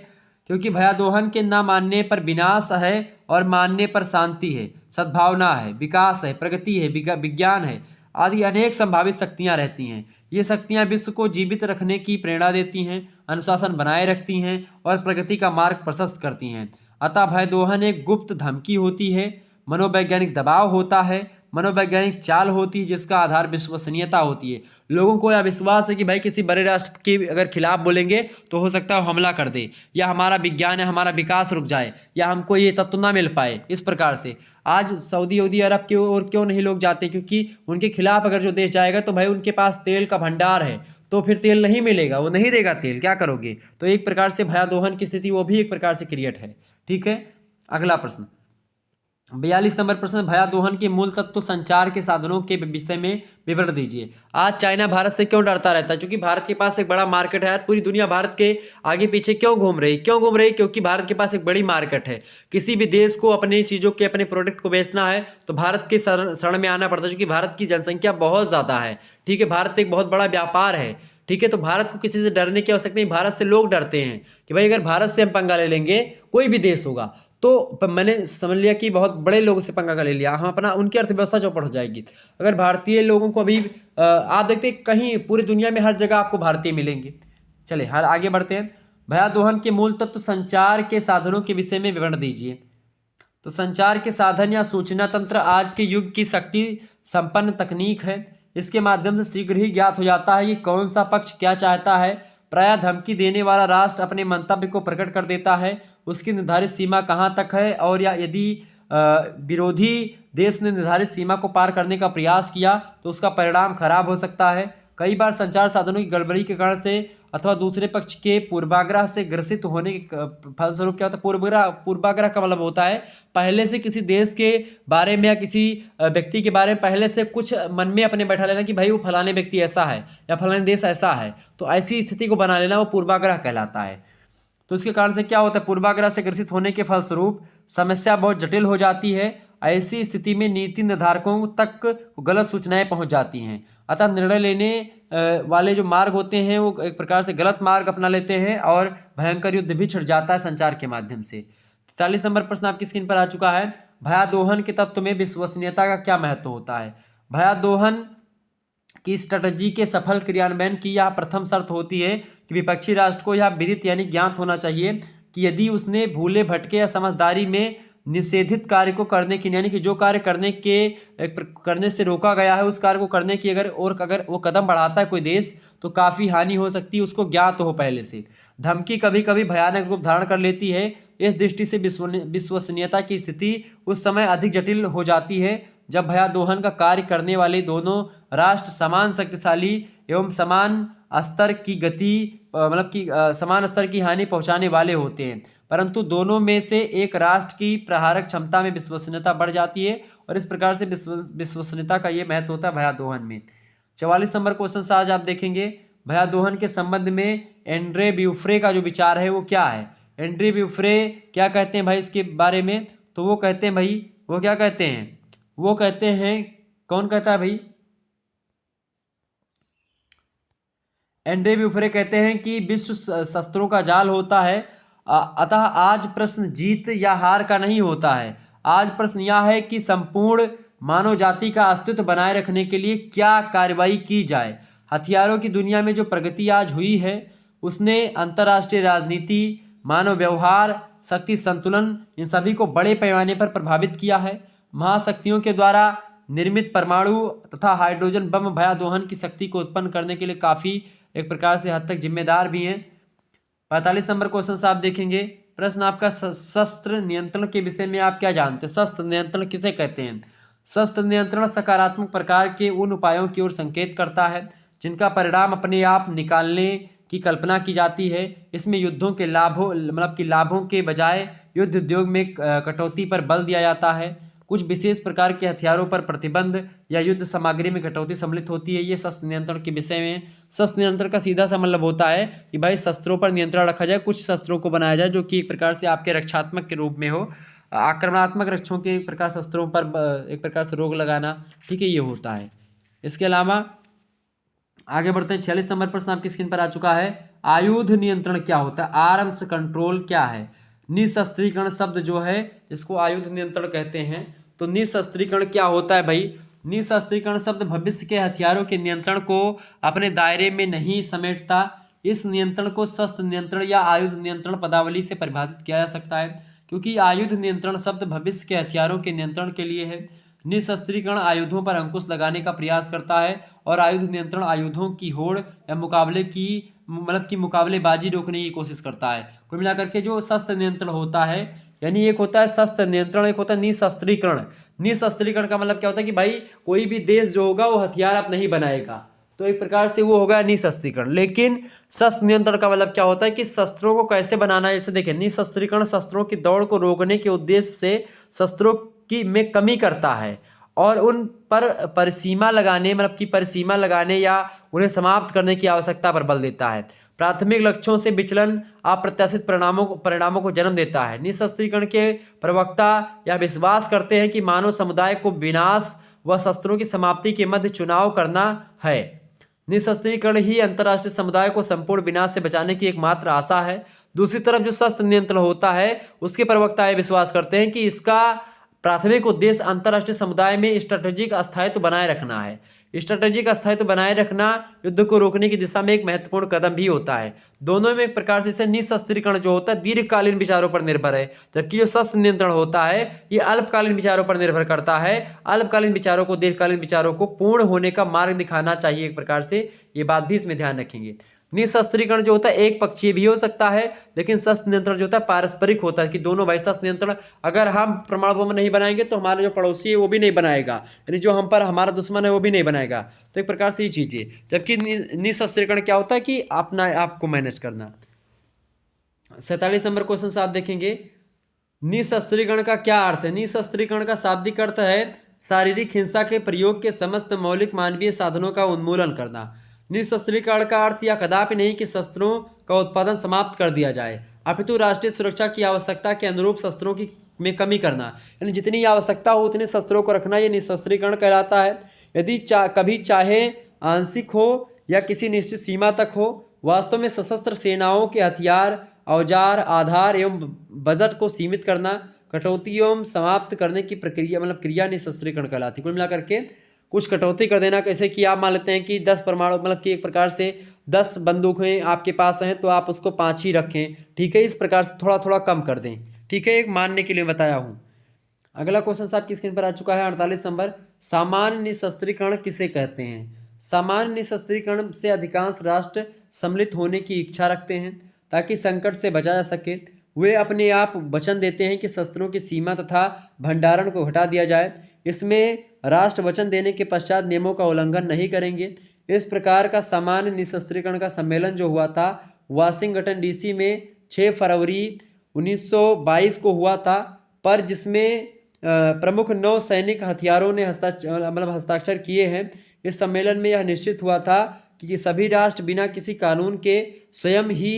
क्योंकि भयादोहन के ना मानने पर विनाश है और मानने पर शांति है, सद्भावना है, विकास है, प्रगति है, विज्ञान है आदि अनेक संभावित शक्तियां रहती हैं। ये शक्तियां विश्व को जीवित रखने की प्रेरणा देती हैं, अनुशासन बनाए रखती हैं और प्रगति का मार्ग प्रशस्त करती हैं। अतः भयदोहन एक गुप्त धमकी होती है, मनोवैज्ञानिक दबाव होता है, मनोवैज्ञानिक चाल होती है जिसका आधार विश्वसनीयता होती है। लोगों को यह विश्वास है कि भाई किसी बड़े राष्ट्र के अगर खिलाफ बोलेंगे तो हो सकता है हमला कर दे, या हमारा विज्ञान है, हमारा विकास रुक जाए, या हमको ये तत्व ना मिल पाए। इस प्रकार से आज सऊदी अरब की ओर क्यों नहीं लोग जाते, क्योंकि उनके खिलाफ अगर जो देश जाएगा तो भाई उनके पास तेल का भंडार है, तो फिर तेल नहीं मिलेगा, वो नहीं देगा तेल, क्या करोगे। तो एक प्रकार से भयादोहन की स्थिति वो भी एक प्रकार से क्रिएट है, ठीक है। अगला प्रश्न 42 नंबर प्रश्न, भयादोहन के मूल तत्व संचार के साधनों के विषय में विवरण दीजिए। आज चाइना भारत से क्यों डरता रहता है? क्योंकि भारत के पास एक बड़ा मार्केट है यार। पूरी दुनिया भारत के आगे पीछे क्यों घूम रही, क्योंकि भारत के पास एक बड़ी मार्केट है। किसी भी देश को अपनी चीज़ों के, अपने प्रोडक्ट को बेचना है तो भारत के शरण में आना पड़ता है, क्योंकि भारत की जनसंख्या बहुत ज़्यादा है, ठीक है। भारत एक बहुत बड़ा व्यापार है, ठीक है। तो भारत को किसी से डरने की आवश्यकता नहीं, भारत से लोग डरते हैं कि भाई अगर भारत से हम पंगा ले लेंगे, कोई भी देश होगा, तो मैंने समझ लिया कि बहुत बड़े लोगों से पंगा कर ले लिया, हम अपना उनकी अर्थव्यवस्था चौपट हो जाएगी। अगर भारतीय लोगों को अभी आप देखते कहीं पूरी दुनिया में हर जगह आपको भारतीय मिलेंगे। चले हर आगे बढ़ते हैं। भयादोहन के मूल तत्व संचार के साधनों के विषय में विवरण दीजिए। तो संचार के साधन या सूचना तंत्र आज के युग की शक्ति संपन्न तकनीक है। इसके माध्यम से शीघ्र ही ज्ञात हो जाता है कि कौन सा पक्ष क्या चाहता है। प्रायः धमकी देने वाला राष्ट्र अपने मंतव्य को प्रकट कर देता है, उसकी निर्धारित सीमा कहाँ तक है, और या यदि विरोधी देश ने निर्धारित सीमा को पार करने का प्रयास किया तो उसका परिणाम खराब हो सकता है। कई बार संचार साधनों की गड़बड़ी के कारण से अथवा दूसरे पक्ष के पूर्वाग्रह से ग्रसित होने के फलस्वरूप क्या होता है, पूर्वाग्रह का मतलब होता है पहले से किसी देश के बारे में या किसी व्यक्ति के बारे में पहले से कुछ मन में अपने बैठा लेना कि भाई वो फलाने व्यक्ति ऐसा है या फलाने देश ऐसा है, तो ऐसी स्थिति को बना लेना वो पूर्वाग्रह कहलाता है। तो इसके कारण से क्या होता है, पूर्वाग्रह से ग्रसित होने के फलस्वरूप समस्या बहुत जटिल हो जाती है। ऐसी स्थिति में नीति निर्धारकों तक गलत सूचनाएं पहुंच जाती हैं। अतः निर्णय लेने वाले जो मार्ग होते हैं वो एक प्रकार से गलत मार्ग अपना लेते हैं और भयंकर युद्ध भी छिड़ जाता है संचार के माध्यम से। 43 नंबर प्रश्न आपकी स्क्रीन पर आ चुका है। भयादोहन के तत्व में विश्वसनीयता का क्या महत्व होता है? भयादोहन की स्ट्रेटजी के सफल क्रियान्वयन की यह प्रथम शर्त होती है कि विपक्षी राष्ट्र को यह विदित यानी ज्ञात होना चाहिए कि यदि उसने भूले भटके या समझदारी में निषेधित कार्य को करने की, यानी कि जो कार्य करने से रोका गया है उस कार्य को करने की अगर वो कदम बढ़ाता है कोई देश तो काफ़ी हानि हो सकती है, उसको ज्ञात हो पहले से। धमकी कभी कभी भयानक रूप धारण कर लेती है। इस दृष्टि से विश्वसनीयता की स्थिति उस समय अधिक जटिल हो जाती है जब भयादोहन का कार्य करने वाले दोनों राष्ट्र समान शक्तिशाली एवं समान स्तर की हानि पहुंचाने वाले होते हैं, परंतु दोनों में से एक राष्ट्र की प्रहारक क्षमता में विश्वसनीयता बढ़ जाती है और इस प्रकार से विश्वसनीयता का ये महत्व होता है भयादोहन में। 44 नंबर क्वेश्चन आज आप देखेंगे भयादोहन के संबंध में एंड्रे ब्यूफ्रे का जो विचार है वो क्या है। एंड्रे ब्यूफ्रे क्या कहते हैं भाई इसके बारे में? तो वो कहते हैं भाई, वो क्या कहते हैं, वो कहते हैं, कौन कहता है भाई? एंड्रे ब्यूफ्रे कहते हैं कि विश्व शस्त्रों का जाल होता है, अतः आज प्रश्न जीत या हार का नहीं होता है। आज प्रश्न यह है कि संपूर्ण मानव जाति का अस्तित्व बनाए रखने के लिए क्या कार्रवाई की जाए। हथियारों की दुनिया में जो प्रगति आज हुई है उसने अंतर्राष्ट्रीय राजनीति, मानव व्यवहार, शक्ति संतुलन, इन सभी को बड़े पैमाने पर प्रभावित किया है। महाशक्तियों के द्वारा निर्मित परमाणु तथा हाइड्रोजन बम भयादोहन की शक्ति को उत्पन्न करने के लिए काफ़ी एक प्रकार से हद तक जिम्मेदार भी हैं। 45 नंबर क्वेश्चन आप देखेंगे। प्रश्न आपका शस्त्र नियंत्रण के विषय में आप क्या जानते हैं? शस्त्र नियंत्रण किसे कहते हैं? शस्त्र नियंत्रण सकारात्मक प्रकार के उन उपायों की ओर संकेत करता है जिनका परिणाम अपने आप निकालने की कल्पना की जाती है। इसमें युद्धों के लाभों के बजाय युद्ध उद्योग में कटौती पर बल दिया जाता है। कुछ विशेष प्रकार के हथियारों पर प्रतिबंध या युद्ध सामग्री में कटौती सम्मिलित होती है। ये शस्त्र नियंत्रण के विषय में। शस्त्र नियंत्रण का सीधा सा मतलब होता है कि भाई शस्त्रों पर नियंत्रण रखा जाए, कुछ शस्त्रों को बनाया जाए जो कि एक प्रकार से आपके रक्षात्मक के रूप में हो, आक्रमणात्मक रक्षों के एक प्रकार शस्त्रों पर एक प्रकार से रोक लगाना, ठीक है, ये होता है। इसके अलावा आगे बढ़ते हैं। 46 नंबर प्रश्न आपकी स्क्रीन पर आ चुका है। आयुध नियंत्रण क्या होता है? आर्म्स कंट्रोल क्या है? निशस्त्रीकरण शब्द जो है इसको आयुध नियंत्रण कहते हैं। तो निशस्त्रीकरण क्या होता है भाई? निशस्त्रीकरण शब्द भविष्य के हथियारों के नियंत्रण को अपने दायरे में नहीं समेटता। इस नियंत्रण को शस्त्र नियंत्रण या आयुध नियंत्रण पदावली से परिभाषित किया जा सकता है, क्योंकि आयुध नियंत्रण शब्द भविष्य के हथियारों के नियंत्रण के लिए है। निशस्त्रीकरण आयुधों पर अंकुश लगाने का प्रयास करता है और आयुध नियंत्रण आयुधों की होड़ या मुकाबले की मुकाबलेबाजी रोकने की कोशिश करता है। कुल मिलाकर के जो शस्त्र नियंत्रण होता है, यानी एक होता है शस्त्र नियंत्रण, एक होता है निशस्त्रीकरण। निशस्त्रीकरण का मतलब क्या होता है कि भाई कोई भी देश जो होगा वो हथियार अब नहीं बनाएगा, तो एक प्रकार से वो होगा निशस्त्रीकरण। लेकिन शस्त्र नियंत्रण का मतलब क्या होता है कि शस्त्रों को कैसे बनाना है। जैसे देखिए, निशस्त्रीकरण शस्त्रों की दौड़ को रोकने के उद्देश्य से शस्त्रों की में कमी करता है और उन पर परिसीमा लगाने या उन्हें समाप्त करने की आवश्यकता पर बल देता है। प्राथमिक लक्ष्यों से विचलन अप्रत्याशित परिणामों को जन्म देता है। निशस्त्रीकरण के प्रवक्ता यह विश्वास करते हैं कि मानव समुदाय को विनाश व शस्त्रों की समाप्ति के मध्य चुनाव करना है। निशस्त्रीकरण ही अंतर्राष्ट्रीय समुदाय को संपूर्ण विनाश से बचाने की एकमात्र आशा है। दूसरी तरफ जो शस्त्र नियंत्रण होता है उसके प्रवक्ता यह विश्वास करते हैं कि इसका प्राथमिक उद्देश्य अंतर्राष्ट्रीय समुदाय में स्ट्रेटेजिक स्थायित्व बनाए रखना है। स्ट्रेटेजिक स्थायित्व बनाए रखना युद्ध को रोकने की दिशा में एक महत्वपूर्ण कदम भी होता है। दोनों में एक प्रकार से निशस्त्रीकरण जो होता है दीर्घकालीन विचारों पर निर्भर है, जबकि जो शस्त्र नियंत्रण होता है ये अल्पकालीन विचारों पर निर्भर करता है। अल्पकालीन विचारों को दीर्घकालीन विचारों को पूर्ण होने का मार्ग दिखाना चाहिए एक प्रकार से, ये बात भी इसमें ध्यान रखेंगे। निशस्त्रीकरण जो होता है एक पक्षीय भी हो सकता है, लेकिन शस्त्र नियंत्रण जो होता है पारस्परिक होता है कि दोनों भाई शस्त्र नियंत्रण अगर हम परमाणु बम नहीं बनाएंगे तो हमारा जो पड़ोसी है वो भी नहीं बनाएगा, यानी जो हम पर हमारा दुश्मन है वो भी नहीं बनाएगा। तो एक प्रकार से ये चीज़ है। जबकि निशस्त्रीकरण क्या होता है कि अपना आपको मैनेज करना। 47 नंबर क्वेश्चन से आप देखेंगे, निशस्त्रीकरण का क्या अर्थ है? निशस्त्रीकरण का शाब्दिक अर्थ है शारीरिक हिंसा के प्रयोग के समस्त मौलिक मानवीय साधनों का उन्मूलन करना। निशस्त्रीकरण का अर्थ यह कदापि नहीं कि शस्त्रों का उत्पादन समाप्त कर दिया जाए, अपितु राष्ट्रीय सुरक्षा की आवश्यकता के अनुरूप शस्त्रों की में कमी करना, यानी जितनी आवश्यकता हो उतने शस्त्रों को रखना, ये निशस्त्रीकरण कहलाता है। यदि कभी चाहे आंशिक हो या किसी निश्चित सीमा तक हो। वास्तव में सशस्त्र सेनाओं के हथियार, औजार, आधार एवं बजट को सीमित करना, कटौती एवं समाप्त करने की प्रक्रिया क्रिया निशस्त्रीकरण कहलाती है। कुल मिलाकर के कुछ कटौती कर देना, कैसे कि आप मान लेते हैं कि 10 परमाणु कि एक प्रकार से 10 बंदूकें आपके पास हैं तो आप उसको 5 ही रखें, ठीक है, इस प्रकार से थोड़ा थोड़ा कम कर दें, ठीक है, एक मानने के लिए बताया हूँ। अगला क्वेश्चन आपकी स्क्रीन पर आ चुका है 48 नंबर। सामान्य निशस्त्रीकरण किसे कहते हैं? सामान्य निशस्त्रीकरण से अधिकांश राष्ट्र सम्मिलित होने की इच्छा रखते हैं ताकि संकट से बचा जा सके। वे अपने आप वचन देते हैं कि शस्त्रों की सीमा तथा भंडारण को घटा दिया जाए। इसमें राष्ट्र वचन देने के पश्चात नियमों का उल्लंघन नहीं करेंगे। इस प्रकार का सामान्य निशस्त्रीकरण का सम्मेलन जो हुआ था वाशिंगटन डीसी में 6 फरवरी 1922 को हुआ था, पर जिसमें प्रमुख 9 सैनिक हथियारों ने हस्ताक्षर किए हैं। इस सम्मेलन में यह निश्चित हुआ था कि सभी राष्ट्र बिना किसी कानून के स्वयं ही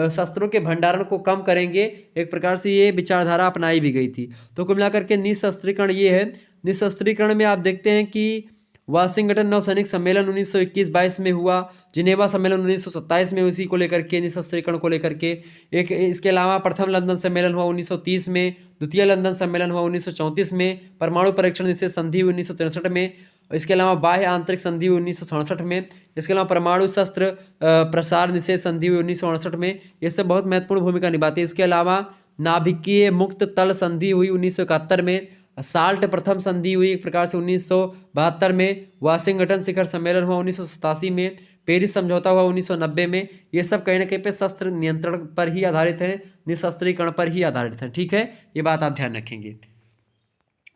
शस्त्रों के भंडारण को कम करेंगे। एक प्रकार से ये विचारधारा अपनाई भी गई थी। तो कुल मिलाकर के निशस्त्रीकरण ये है। निशस्त्रीकरण में आप देखते हैं कि वाशिंगटन नौसैनिक सम्मेलन 1921-22 में हुआ, जिनेवा सम्मेलन 1927 में उसी को लेकर के निशस्त्रीकरण को लेकर के एक। इसके अलावा प्रथम लंदन सम्मेलन हुआ 1930 में, द्वितीय लंदन सम्मेलन हुआ 1934 में, परमाणु परीक्षण निषेध संधि हुई 1963 में, इसके अलावा बाह्य आंतरिक संधि हुई 1967 में, इसके अलावा परमाणु शस्त्र प्रसार निषेध संधि हुई 1968 में। ये सब बहुत महत्वपूर्ण भूमिका निभाती है। इसके अलावा नाभिकीय मुक्त तल संधि हुई 1971 में, साल्ट प्रथम संधि हुई एक प्रकार से 1972 में, वाशिंगटन शिखर सम्मेलन हुआ 1987 में, पेरिस समझौता हुआ 1990 में। ये सब कहीं ना कहीं पे शस्त्र नियंत्रण पर ही आधारित है, निशस्त्रीकरण पर ही आधारित है, ठीक है, ये बात आप ध्यान रखेंगे।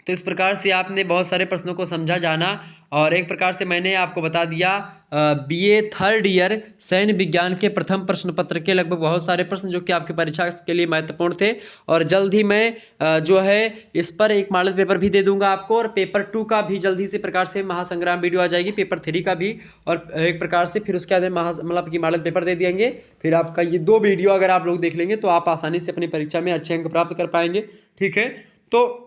तो इस प्रकार से आपने बहुत सारे प्रश्नों को समझा जाना, और एक प्रकार से मैंने आपको बता दिया बीए थर्ड ईयर सैन्य विज्ञान के प्रथम प्रश्न पत्र के लगभग बहुत सारे प्रश्न जो कि आपकी परीक्षा के लिए महत्वपूर्ण थे। और जल्द ही मैं जो है इस पर एक मॉडल पेपर भी दे दूंगा आपको, और पेपर 2 का भी जल्द ही से प्रकार से महासंग्राम वीडियो आ जाएगी, पेपर 3 का भी, और एक प्रकार से फिर उसके बाद मतलब कि मॉडल पेपर दे देंगे। फिर आपका ये 2 वीडियो अगर आप लोग देख लेंगे तो आप आसानी से अपनी परीक्षा में अच्छे अंक प्राप्त कर पाएंगे। ठीक है, तो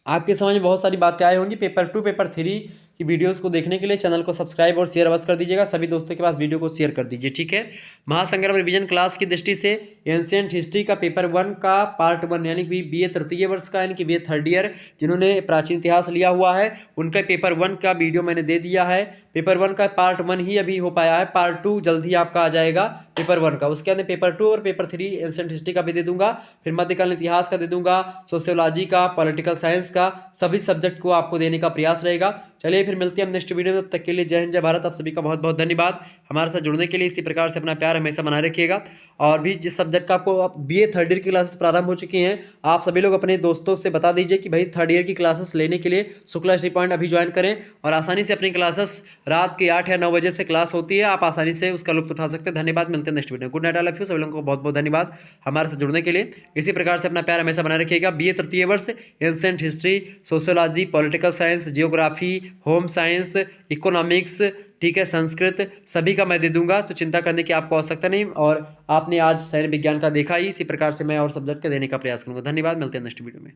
आपके समझ में बहुत सारी बातें आई होंगी। पेपर 2 पेपर 3 की वीडियोस को देखने के लिए चैनल को सब्सक्राइब और शेयर अवश्य कर दीजिएगा, सभी दोस्तों के पास वीडियो को शेयर कर दीजिए। ठीक है, महासंग्राम रिवीजन क्लास की दृष्टि से एंशिएंट हिस्ट्री का पेपर 1 का पार्ट 1 यानी कि बीए तृतीय वर्ष का यानी कि बीए थर्ड ईयर जिन्होंने प्राचीन इतिहास लिया हुआ है उनका पेपर 1 का वीडियो मैंने दे दिया है। पेपर 1 का पार्ट 1 ही अभी हो पाया है, पार्ट 2 जल्द ही आपका आ जाएगा पेपर 1 का। उसके बाद पेपर 2 और पेपर 3 एंशिएंट हिस्ट्री का भी दे दूंगा, फिर मध्यकालीन इतिहास का दे दूंगा, सोशियोलॉजी का, पॉलिटिकल साइंस का, सभी सब्जेक्ट को आपको देने का प्रयास रहेगा। चलिए फिर मिलते हैं हम नेक्स्ट वीडियो में, तब तक के लिए जय हिंद जय भारत। आप सभी का बहुत बहुत धन्यवाद हमारे साथ जुड़ने के लिए। इसी प्रकार से अपना प्यार हमेशा बनाए रखिएगा। और भी जिस सब्जेक्ट का आपको बीए थर्ड ईयर की क्लासेस प्रारंभ हो चुकी हैं, आप सभी लोग अपने दोस्तों से बता दीजिए कि भाई थर्ड ईयर की क्लासेस लेने के लिए शुक्ला स्टडी पॉइंट अभी ज्वाइन करें, और आसानी से अपनी क्लासेस रात के 8 या 9 बजे से क्लास होती है, आप आसानी से उसका लुत्फ उठा सकते हैं। धन्यवाद, मिलते हैं next video. Good night, I love you. सभी लोगों को बहुत बहुत धन्यवाद हमारे साथ जुड़ने के लिए। इसी प्रकार से अपना प्यार हमेशा बनाए रखिएगा। बीए तृतीय वर्ष ancient history, sociology, political science, geography, home science, economics, ठीक है, संस्कृत, सभी का मैं दे दूंगा, तो चिंता करने की आपको आवश्यकता नहीं। और आपने आज सैन्य विज्ञान का देखा ही, इसी प्रकार से मैं और सब्जेक्ट के देने का प्रयास करूंगा। धन्यवाद, मिलते हैं नेक्स्ट वीडियो में।